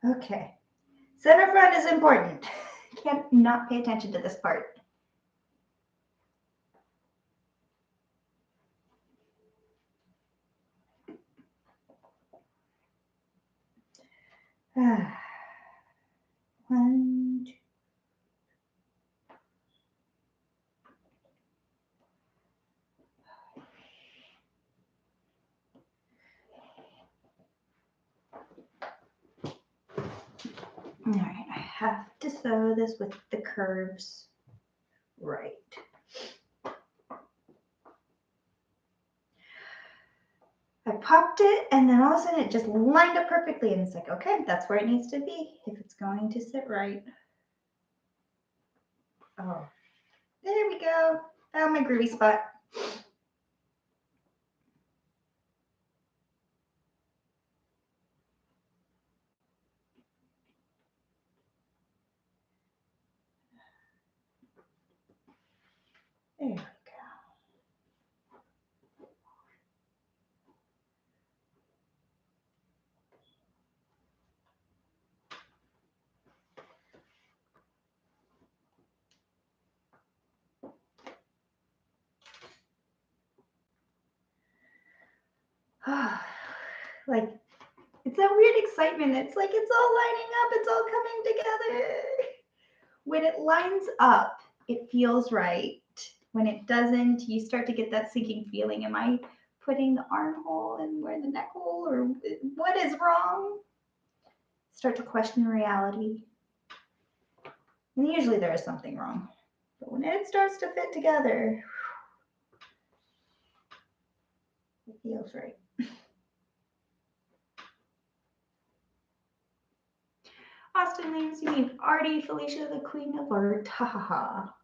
okay. Center front is important. Can't not pay attention to this part. Ah. 1, 2. All right, I have to sew this with the curves right. I popped it, and then all of a sudden it just lined up perfectly, and it's like, okay, that's where it needs to be if it's going to sit right. Oh, there we go. Found my groovy spot. There we go. Like, it's a weird excitement. It's like it's all lining up. It's all coming together. When it lines up, it feels right. When it doesn't, you start to get that sinking feeling. Am I putting the armhole and where the neck hole, or what is wrong? Start to question reality. And usually there is something wrong. But when it starts to fit together, it feels right. Austin names you mean Artie, Felicia, the queen of art. Ha ha ha.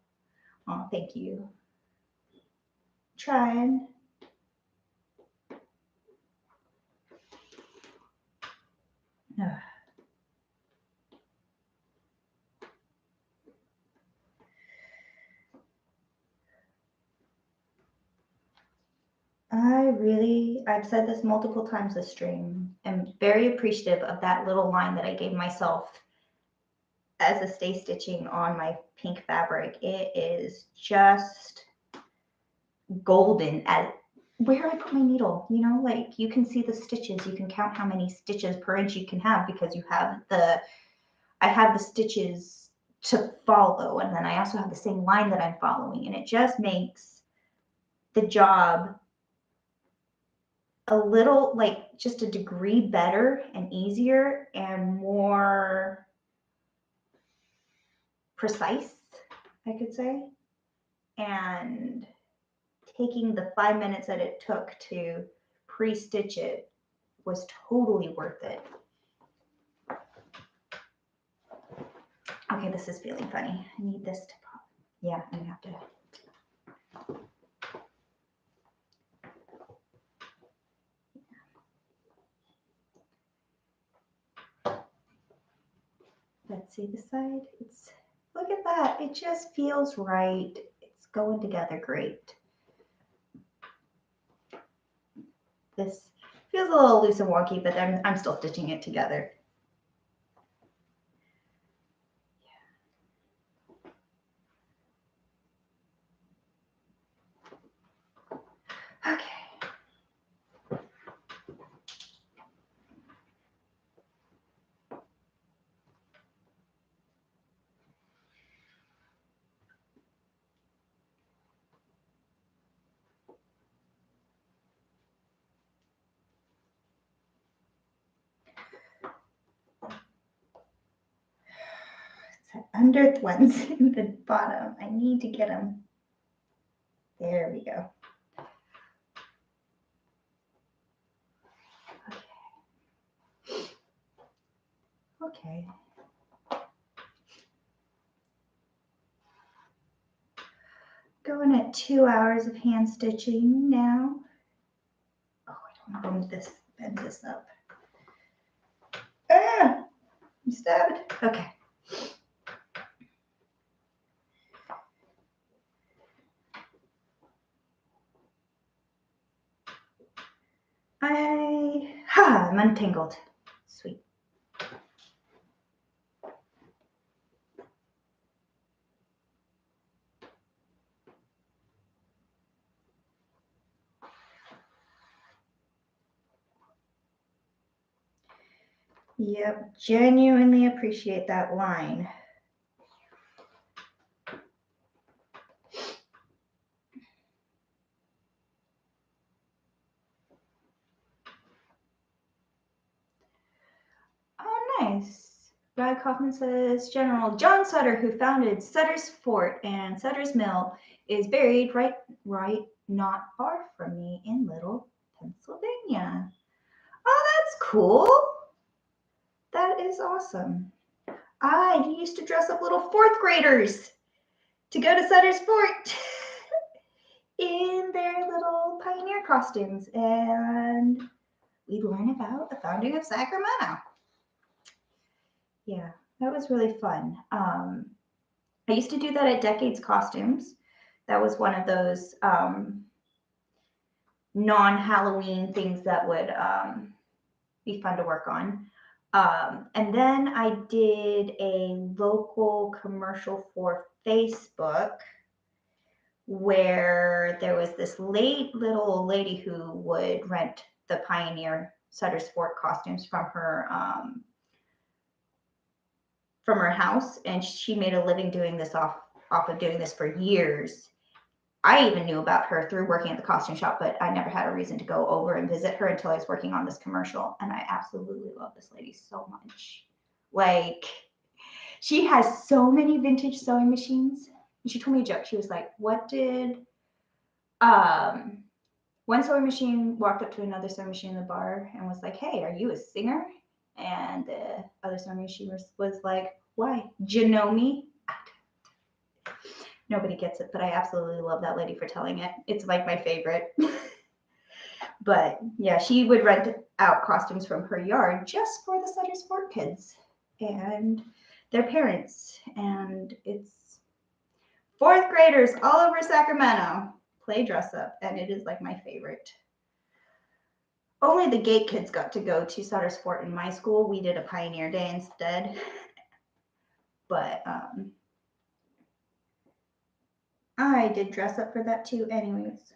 Oh, thank you. Trying. I've said this multiple times this stream, am very appreciative of that little line that I gave myself as a stay stitching on my pink fabric. It is just golden at where I put my needle. You know, like you can see the stitches. You can count how many stitches per inch you can have because you have I have the stitches to follow, and then I also have the same line that I'm following, and it just makes the job a little, like, just a degree better and easier and more precise, I could say. And taking the 5 minutes that it took to pre-stitch it was totally worth it. Okay, this is feeling funny. I need this to pop. Yeah, I'm gonna have to. Let's see the side. Look at that. It just feels right. It's going together great. This feels a little loose and wonky, but I'm still stitching it together. Okay. Under ones in the bottom. I need to get them. There we go. Okay. Going at 2 hours of hand stitching now. Oh, I don't want to bend this up. Ah, I'm stabbed. Okay. I'm untangled. Sweet. Yep, genuinely appreciate that line. Oh, nice. Brad Kaufman says, General John Sutter, who founded Sutter's Fort and Sutter's Mill, is buried right not far from me in Little, Pennsylvania. Oh, that's cool. That is awesome. He used to dress up little fourth graders to go to Sutter's Fort in their little pioneer costumes, and we'd learn about the founding of Sacramento. Yeah, that was really fun. I used to do that at Decades Costumes. That was one of those non-Halloween things that would be fun to work on. And then I did a local commercial for Facebook where there was this little lady who would rent the Pioneer Sutter's Fort costumes from her house, and she made a living doing this off of doing this for years. I even knew about her through working at the costume shop, but I never had a reason to go over and visit her until I was working on this commercial. And I absolutely love this lady so much. Like, she has so many vintage sewing machines. And she told me a joke. She was like, what did one sewing machine walked up to another sewing machine in the bar and was like, hey, are you a singer? And the other sewing machine was like, why? Do you know me? Nobody gets it, but I absolutely love that lady for telling it. It's like my favorite. But yeah, she would rent out costumes from her yard just for the Sutter's Fort kids and their parents. And it's fourth graders all over Sacramento play dress up, and it is like my favorite. Only the gate kids got to go to Sutter's Fort in my school. We did a Pioneer Day instead. But I did dress up for that too anyways.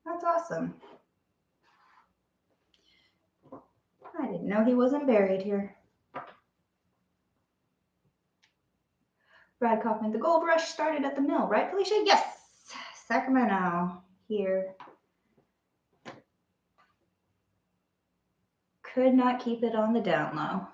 That's awesome. I didn't know he wasn't buried here. Brad Kaufman, the gold rush started at the mill, right, Felicia? Yes, Sacramento here. Could not keep it on the down low.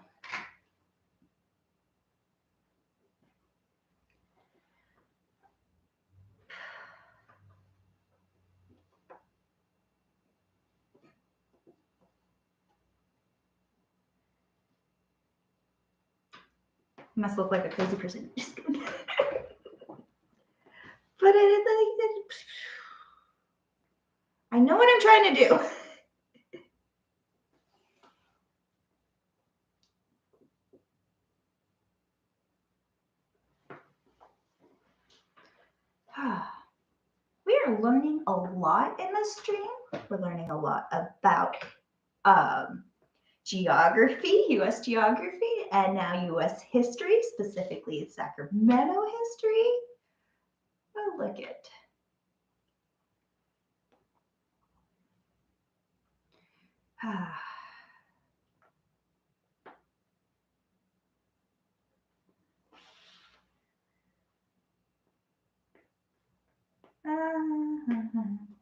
Must look like a crazy person. Just kidding. But I know what I'm trying to do. We are learning a lot in this stream. We're learning a lot about geography, U.S. geography, and now U.S. history, specifically Sacramento history. Oh, look it.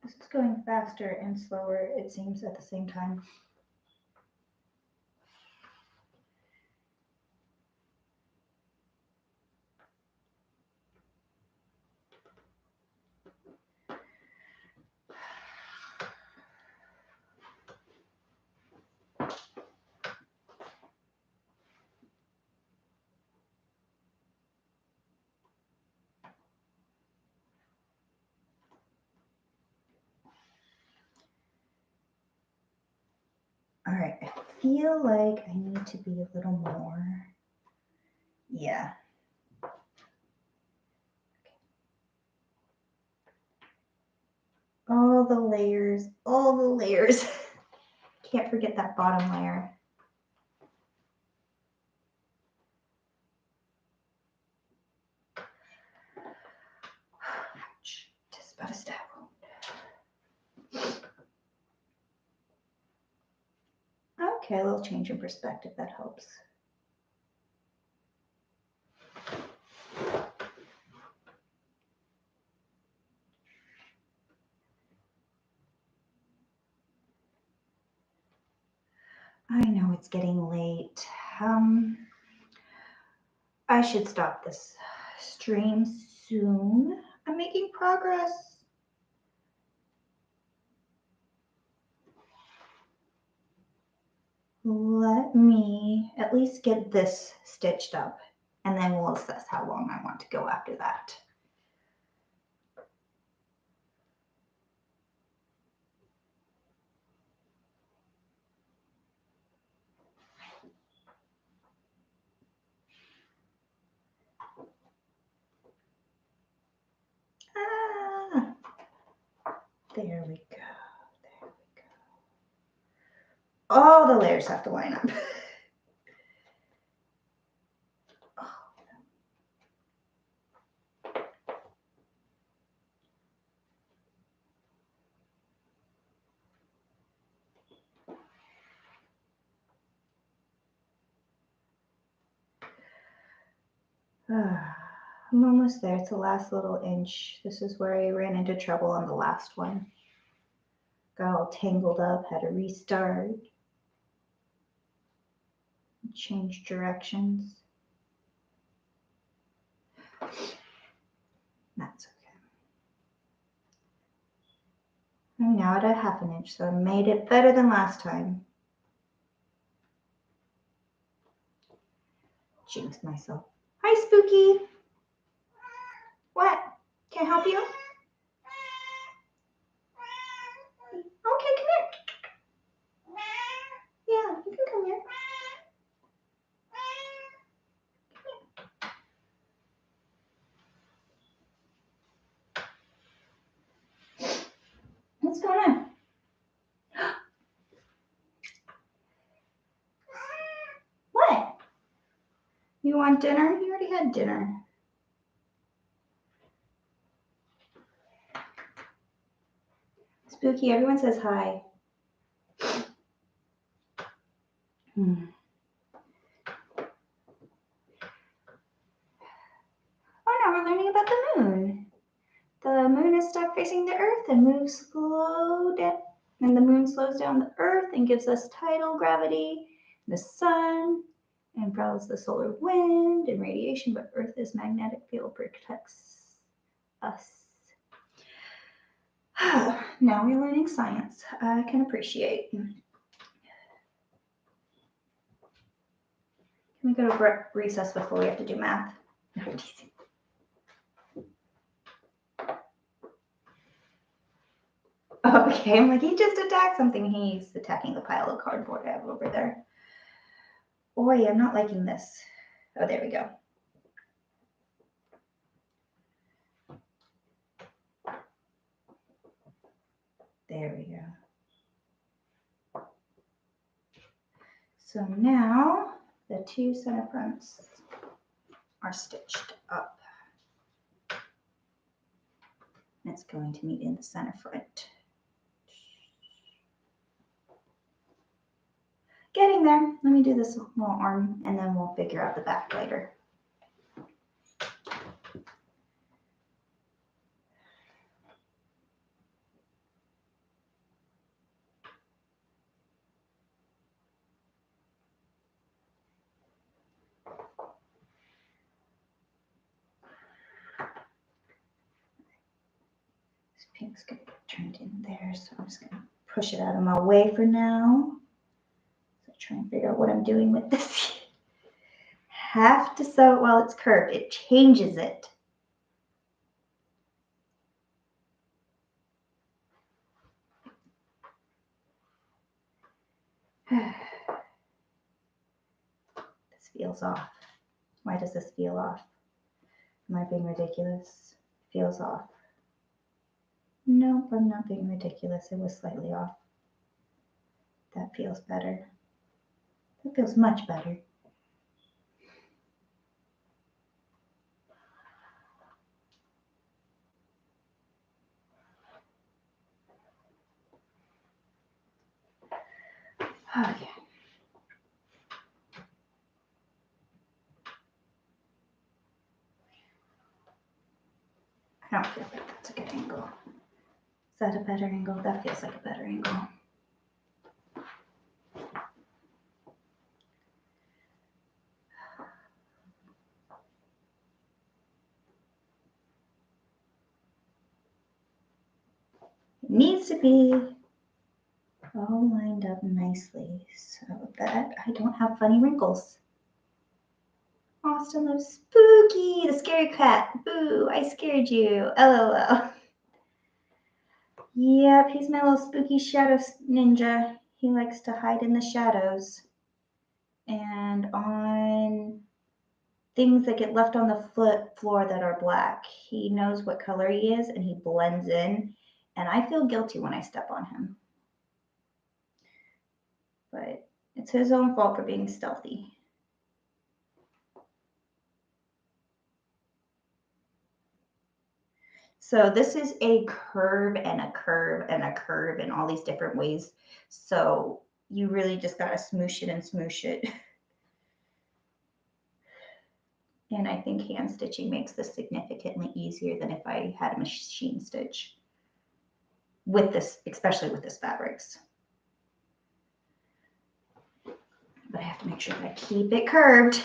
This is going faster and slower, it seems, at the same time. All right, I feel like I need to be a little more. Yeah. All the layers, all the layers. Can't forget that bottom layer. Ouch, just about a stab wound. Okay, a little change in perspective, that helps. I know it's getting late. I should stop this stream soon. I'm making progress. Let me at least get this stitched up, and then we'll assess how long I want to go after that. Ah, there we go. There we go. All the layers have to line up. I'm almost there. It's the last little inch. This is where I ran into trouble on the last one. Got all tangled up, had to restart. Change directions. That's okay. I'm now at a ½ inch, so I made it better than last time. Jinxed myself. Hi, Spooky. What? Can I help you? Okay, come here. Yeah, you can come here. What's going on? What? You want dinner? You already had dinner. Spooky, everyone says hi. Oh, now we're learning about the moon. The moon has stopped facing the earth and moves slow down. And the moon slows down the earth and gives us tidal gravity. The sun and propels the solar wind and radiation, but Earth's magnetic field protects us. Now we're learning science. I can appreciate. Can we go to recess before we have to do math? Okay, I'm like, he just attacked something. He's attacking the pile of cardboard I have over there. Boy, I'm not liking this. Oh, there we go. There we go. So now the two center fronts are stitched up. And it's going to meet in the center front. Getting there. Let me do this little arm and then we'll figure out the back later. This pink's going to get turned in there, so I'm just going to push it out of my way for now. So try and figure out what I'm doing with this. Have to sew it while it's curved. It changes it. feels off. Why does this feel off? Am I being ridiculous? Feels off. Nope, I'm not being ridiculous. It was slightly off. That feels better. That feels much better. Okay. I don't feel like that's a good angle. Is that a better angle? That feels like a better angle. It needs to be all lined up nicely so that I don't have funny wrinkles. Austin loves Spooky, the scary cat. Boo, I scared you. LOL. Yep, he's my little spooky shadow ninja. He likes to hide in the shadows. And on things that get left on the floor that are black, he knows what color he is and he blends in. And I feel guilty when I step on him. But it's his own fault for being stealthy. So this is a curve and a curve and a curve in all these different ways. So you really just got to smoosh it and smoosh it. And I think hand stitching makes this significantly easier than if I had a machine stitch with this, especially with this fabrics. But I have to make sure that I keep it curved.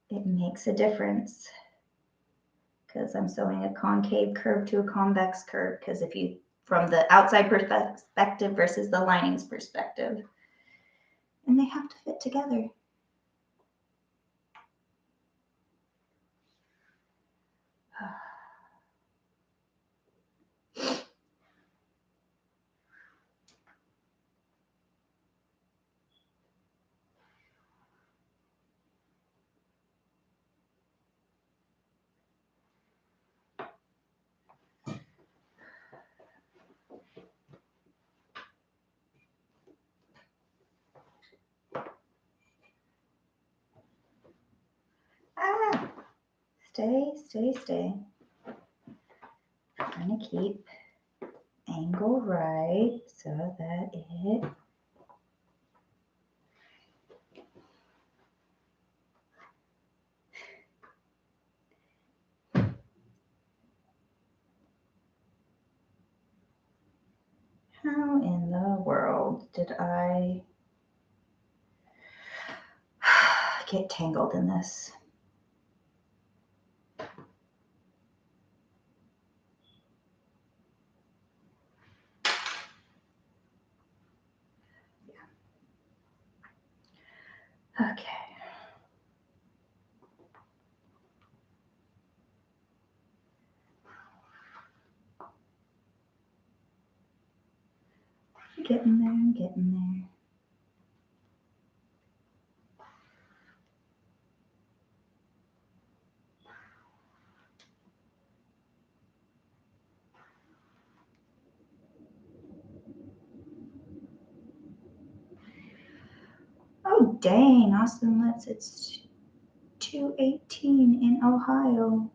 It makes a difference because I'm sewing a concave curve to a convex curve, because if you, from the outside perspective versus the linings perspective, and they have to fit together. Stay. Trying to keep angle right so that it how in the world did I get tangled in this? Okay. I'm getting there. Oh dang, Austin Litz, it's 2:18 in Ohio.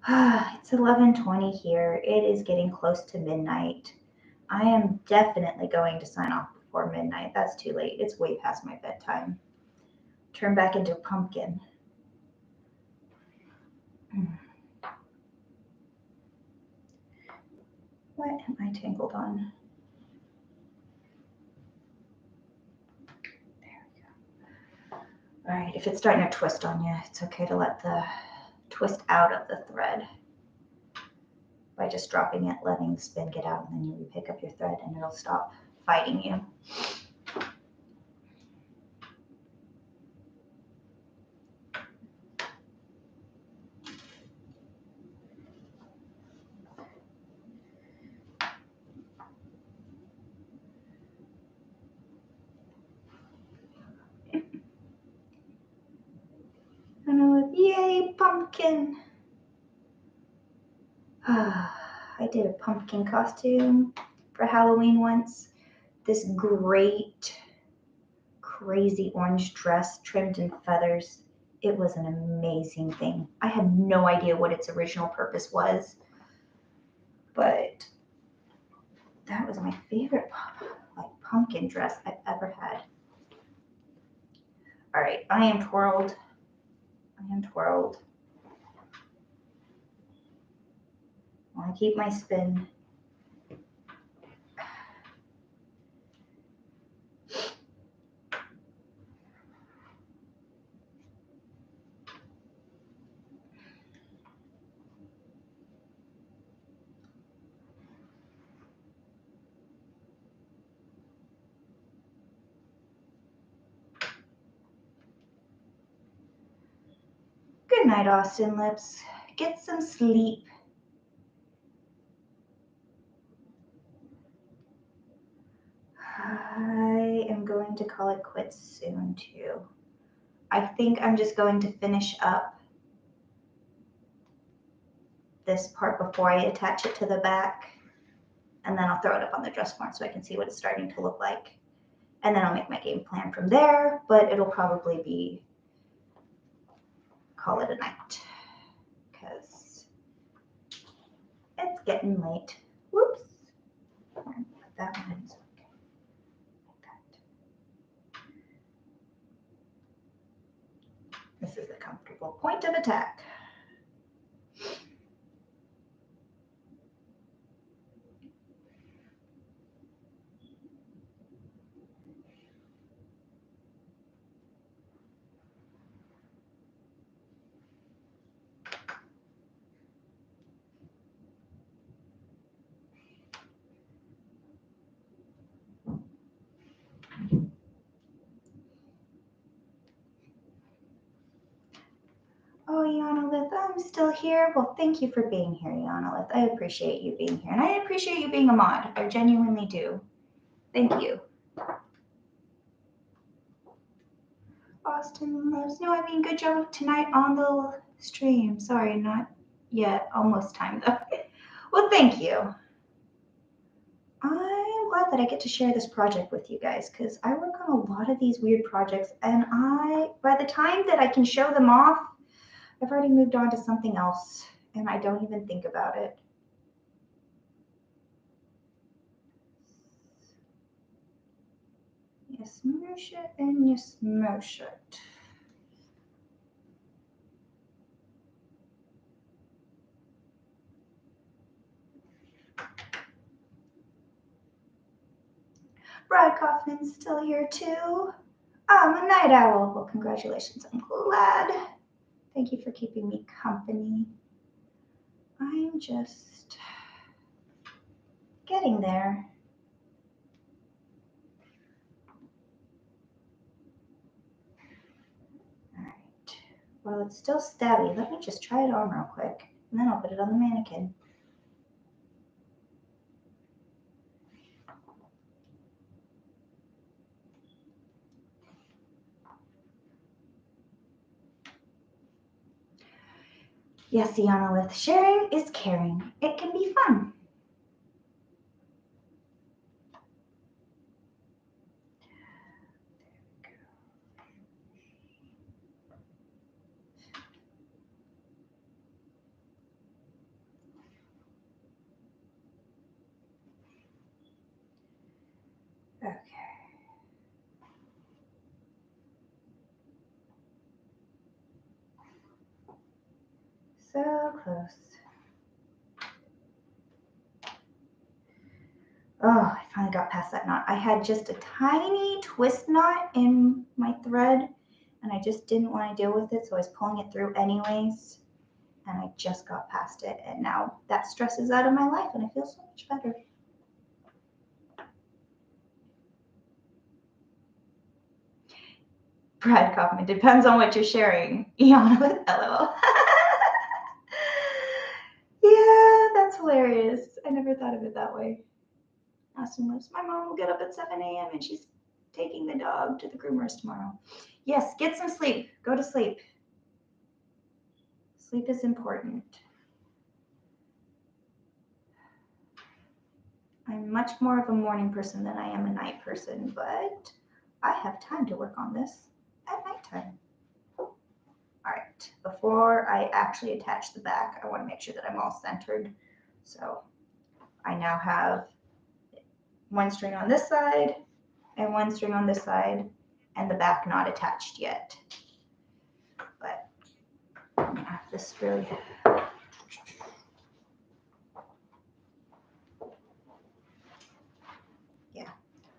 It's 11:20 here. It is getting close to midnight. I am definitely going to sign off before midnight. That's too late. It's way past my bedtime. Turn back into a pumpkin. What am I tangled on? There we go. All right, if it's starting to twist on you, it's okay to let the twist out of the thread by just dropping it, letting the spin get out, and then you pick up your thread and it'll stop fighting you. pumpkin. I did a pumpkin costume for Halloween once. This great, crazy orange dress trimmed in feathers. It was an amazing thing. I had no idea what its original purpose was, but that was my favorite pumpkin dress I've ever had. All right, I am twirled. I want to keep my spin. Good night, Austin Lips. Get some sleep. I am going to call it quits soon, too. I think I'm just going to finish up this part before I attach it to the back, and then I'll throw it up on the dress form so I can see what it's starting to look like. And then I'll make my game plan from there, but it'll probably be, call it a night, because it's getting late. Whoops. Put that one in. This is the comfortable point of attack. Oh, Yanalith, I'm still here. Well, thank you for being here, Yanalith. I appreciate you being here. And I appreciate you being a mod. I genuinely do. Thank you. Austin loves. No, I mean, good job tonight on the stream. Sorry, not yet. Almost time, though. Well, thank you. I'm glad that I get to share this project with you guys because I work on a lot of these weird projects. And by the time that I can show them off, I've already moved on to something else, and I don't even think about it. You smoosh it and you smoosh it. Brad Kaufman's still here too. I'm a night owl. Well, congratulations. I'm glad. Thank you for keeping me company. I'm just getting there. All right. Well, it's still stabby. Let me just try it on real quick, and then I'll put it on the mannequin. Yes, Yanalith, sharing is caring. It can be fun. Okay. So close. Oh, I finally got past that knot. I had just a tiny twist knot in my thread, and I just didn't want to deal with it, so I was pulling it through anyways, and I just got past it, and now that stress is out of my life, and I feel so much better. Brad Kaufman, depends on what you're sharing. Iana with LOL. Yeah, that's hilarious. I never thought of it that way. Austin lives. My mom will get up at 7 a.m. and she's taking the dog to the groomers tomorrow. Yes, get some sleep. Go to sleep. Sleep is important. I'm much more of a morning person than I am a night person, but I have time to work on this at nighttime. All right, before I actually attach the back, I want to make sure that I'm all centered. So I now have one string on this side and one string on this side, and the back not attached yet. But I'm gonna have this really. Yeah.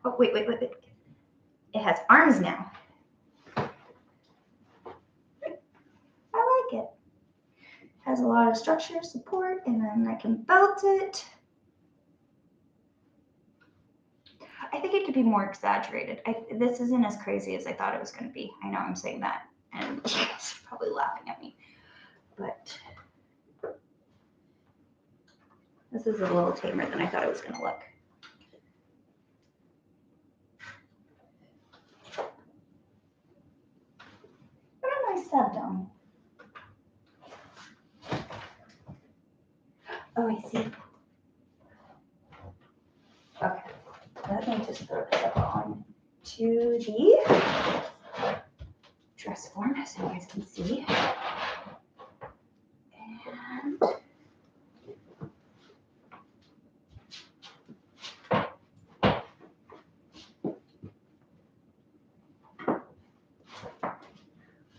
Oh, wait. It has arms now. I like it. Has a lot of structure, support, and then I can belt it. I think it could be more exaggerated. This isn't as crazy as I thought it was going to be. I know I'm saying that, and you guys are probably laughing at me, but this is a little tamer than I thought it was going to look. What am I stab down? Oh, I see. Okay, let me just throw this up on to the dress form so you guys can see. And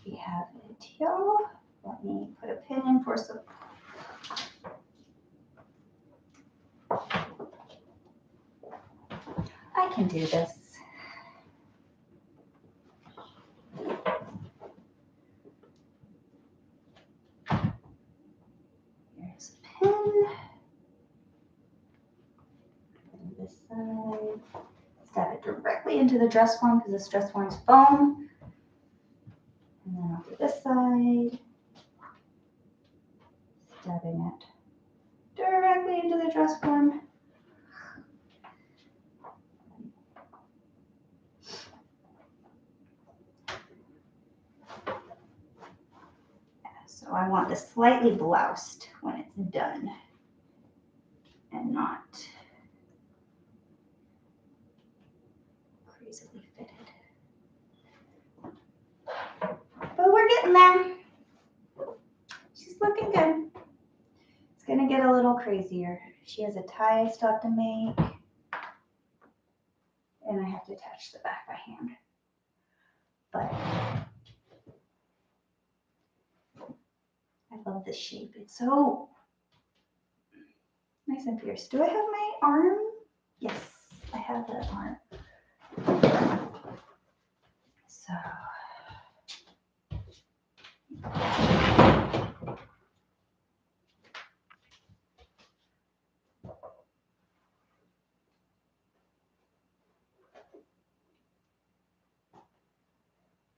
we have it here. Let me put a pin in for support. I can do this. Here's a pin. And this side. Stab it directly into the dress form because this dress form is foam. And then onto this side. Stabbing it directly into the dress form. So I want this slightly bloused when it's done and not crazily fitted. But we're getting there. She's looking good. It's gonna get a little crazier. She has a tie I still have to make, and I have to attach the back by hand. But I love this shape. It's so nice and pierced. Do I have my arm? Yes, I have that arm. So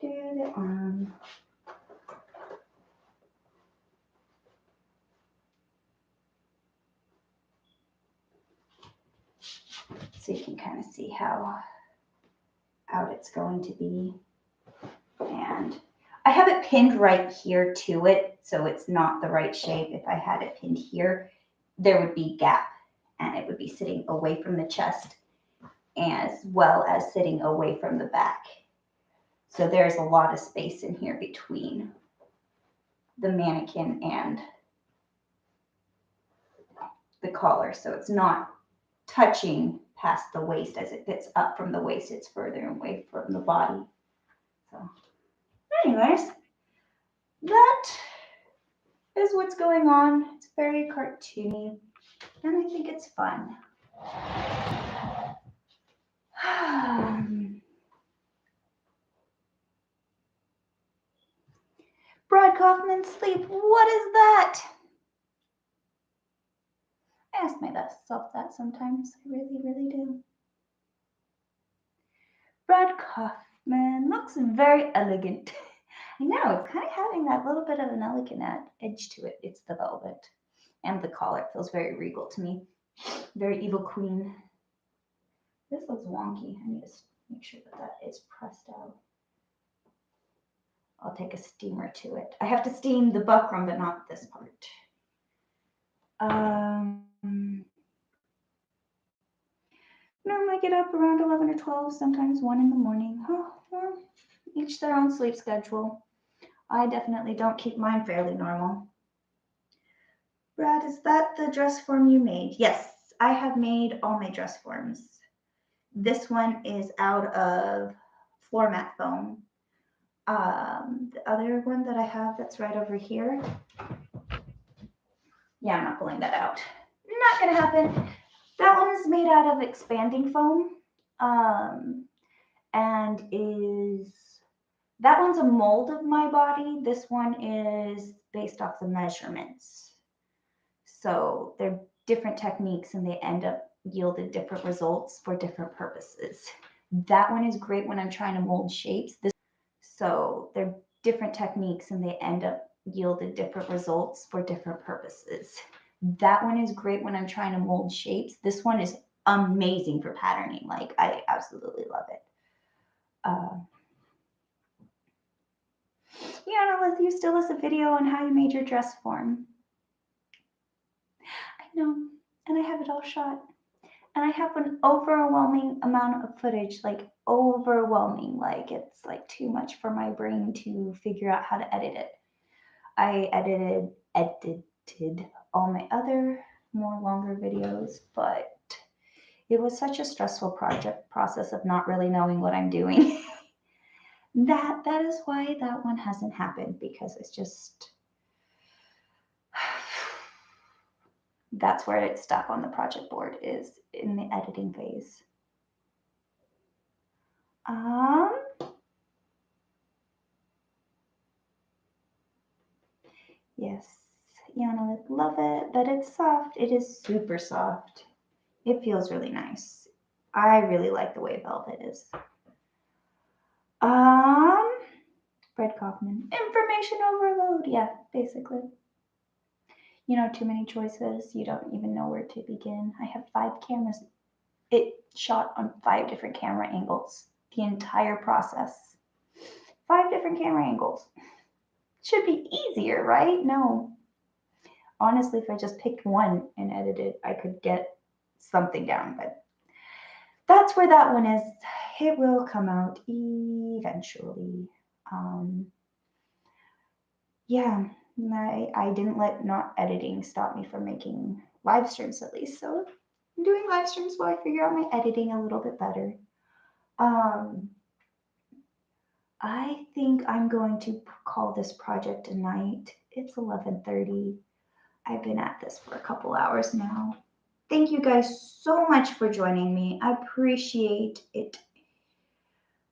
do the arm. So you can kind of see how out it's going to be. And I have it pinned right here to it, so it's not the right shape. If I had it pinned here, there would be gap, and it would be sitting away from the chest as well as sitting away from the back. So there's a lot of space in here between the mannequin and the collar. So it's not touching past the waist. As it fits up from the waist, it's further away from the body. So anyways, that is what's going on. It's very cartoony, and I think it's fun. Brad Kaufman sleep, what is that? I ask myself that sometimes. I really, really do. Brad Kaufman looks very elegant. I know, it's kind of having that little bit of an elegant edge to it. It's the velvet and the collar. It feels very regal to me. Very evil queen. This looks wonky. I need to make sure that that is pressed out. I'll take a steamer to it. I have to steam the buckram, but not this part. Normally get up around 11 or 12, sometimes 1 in the morning. Oh, well, each their own sleep schedule. I definitely don't keep mine fairly normal. Brad, is that the dress form you made? Yes, I have made all my dress forms. This one is out of floor mat foam. The other one that I have that's right over here. Yeah, I'm not pulling that out. Not gonna happen. That one is made out of expanding foam. And that one's a mold of my body. This one is based off the measurements. So they're different techniques and they end up yielded different results for different purposes. That one is great when I'm trying to mold shapes. So they're different techniques and they end up yielded different results for different purposes. That one is great when I'm trying to mold shapes. This one is amazing for patterning. Like, I absolutely love it. Liz, you still us a video on how you made your dress form. I know, and I have it all shot. And I have an overwhelming amount of footage, like overwhelming, like it's like too much for my brain to figure out how to edit it. I edited all my other more longer videos, but it was such a stressful process of not really knowing what I'm doing. That is why that one hasn't happened, because it's just that's where it's stuck on the project board, is in the editing phase. Yes, Yana, love it, but it's soft. It is super soft. It feels really nice. I really like the way velvet is. Fred Kaufman, information overload. Yeah, basically. Too many choices. You don't even know where to begin. I have 5 cameras. It shot on 5 different camera angles. The entire process. 5 different camera angles. Should be easier, right? No. Honestly, if I just picked one and edited, I could get something down, but that's where that one is. It will come out eventually. Yeah, I didn't let not editing stop me from making live streams, at least. So I'm doing live streams while I figure out my editing a little bit better. I think I'm going to call this project a night. It's 11:30. I've been at this for a couple hours now. Thank you guys so much for joining me. I appreciate it.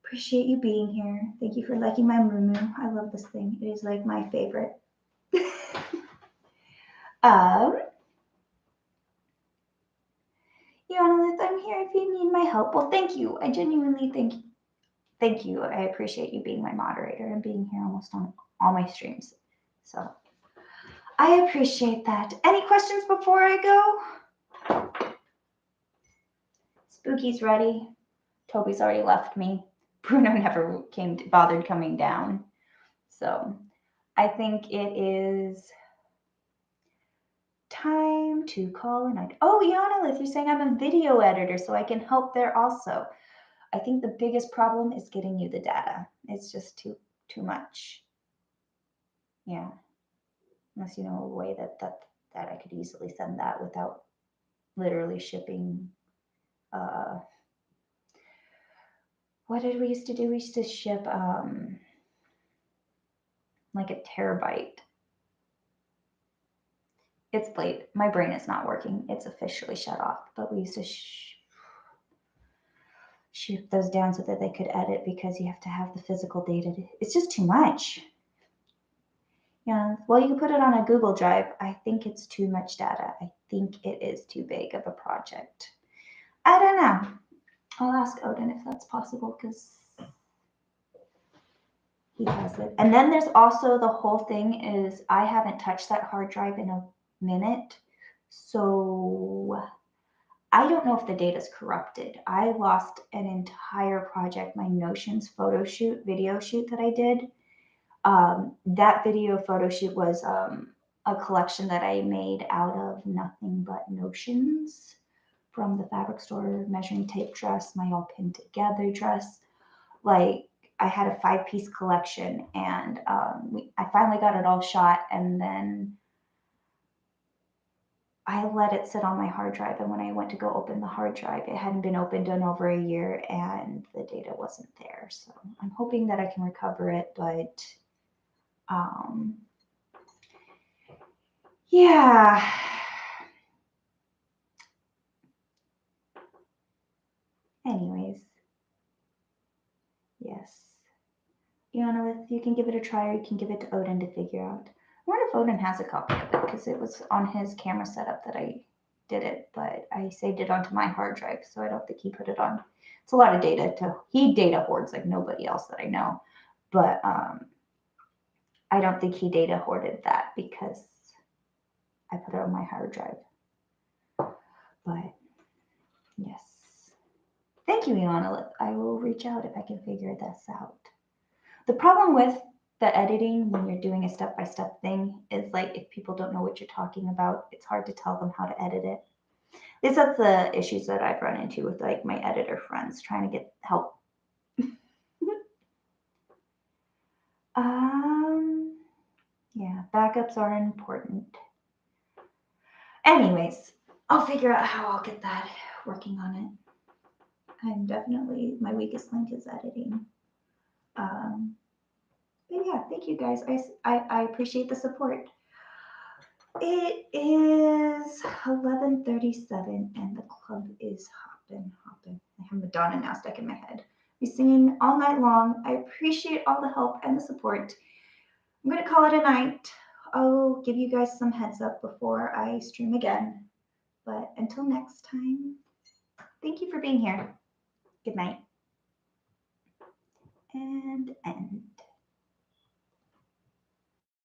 Appreciate you being here. Thank you for liking my moo. I love this thing. It is like my favorite. Yana, I'm here if you need my help. Well, thank you. I genuinely thank you. I appreciate you being my moderator and being here almost on all my streams. So I appreciate that. Any questions before I go? Spooky's ready. Toby's already left me. Bruno never bothered coming down. So I think it is time to call a night. Oh, Yana, you're saying I'm a video editor, so I can help there also. I think the biggest problem is getting you the data. It's just too much. Yeah. Unless you know a way that I could easily send that without literally shipping. What did we used to do? We used to ship like a terabyte. It's late. My brain is not working. It's officially shut off. But we used to ship those down so that they could edit, because you have to have the physical data. It's just too much. Yeah. Well, you can put it on a Google Drive. I think it's too much data. I think it is too big of a project. I don't know. I'll ask Odin if that's possible, because he has it. And then there's also the whole thing is I haven't touched that hard drive in a minute. So I don't know if the data is corrupted. I lost an entire project, my Notions video shoot that I did. That video photo shoot was a collection that I made out of nothing but notions from the fabric store, measuring tape dress, my all pinned together dress. Like, I had a 5-piece collection, and I finally got it all shot, and then I let it sit on my hard drive. And when I went to go open the hard drive, it hadn't been opened in over a year, and the data wasn't there. So I'm hoping that I can recover it, but yeah. Anyways, yes. If you can give it a try, or you can give it to Odin to figure out. I wonder if Odin has a copy of it, because it was on his camera setup that I did it, but I saved it onto my hard drive, so I don't think he put it on. It's a lot of data. He data hoards like nobody else that I know, but I don't think he data hoarded that because I put it on my hard drive. But yes, thank you, Iana. I will reach out if I can figure this out. The problem with the editing when you're doing a step-by-step thing is, like, if people don't know what you're talking about, it's hard to tell them how to edit it. These are the issues that I've run into with, like, my editor friends trying to get help. Yeah, backups are important. Anyways, I'll figure out how I'll get that, working on it. I'm definitely, my weakest link is editing. But yeah, thank you guys. I appreciate the support. It is 11:37 and the club is hopping. I have Madonna now stuck in my head. We're singing all night long. I appreciate all the help and the support. I'm going to call it a night. I'll give you guys some heads up before I stream again. But until next time, thank you for being here. Good night. And end.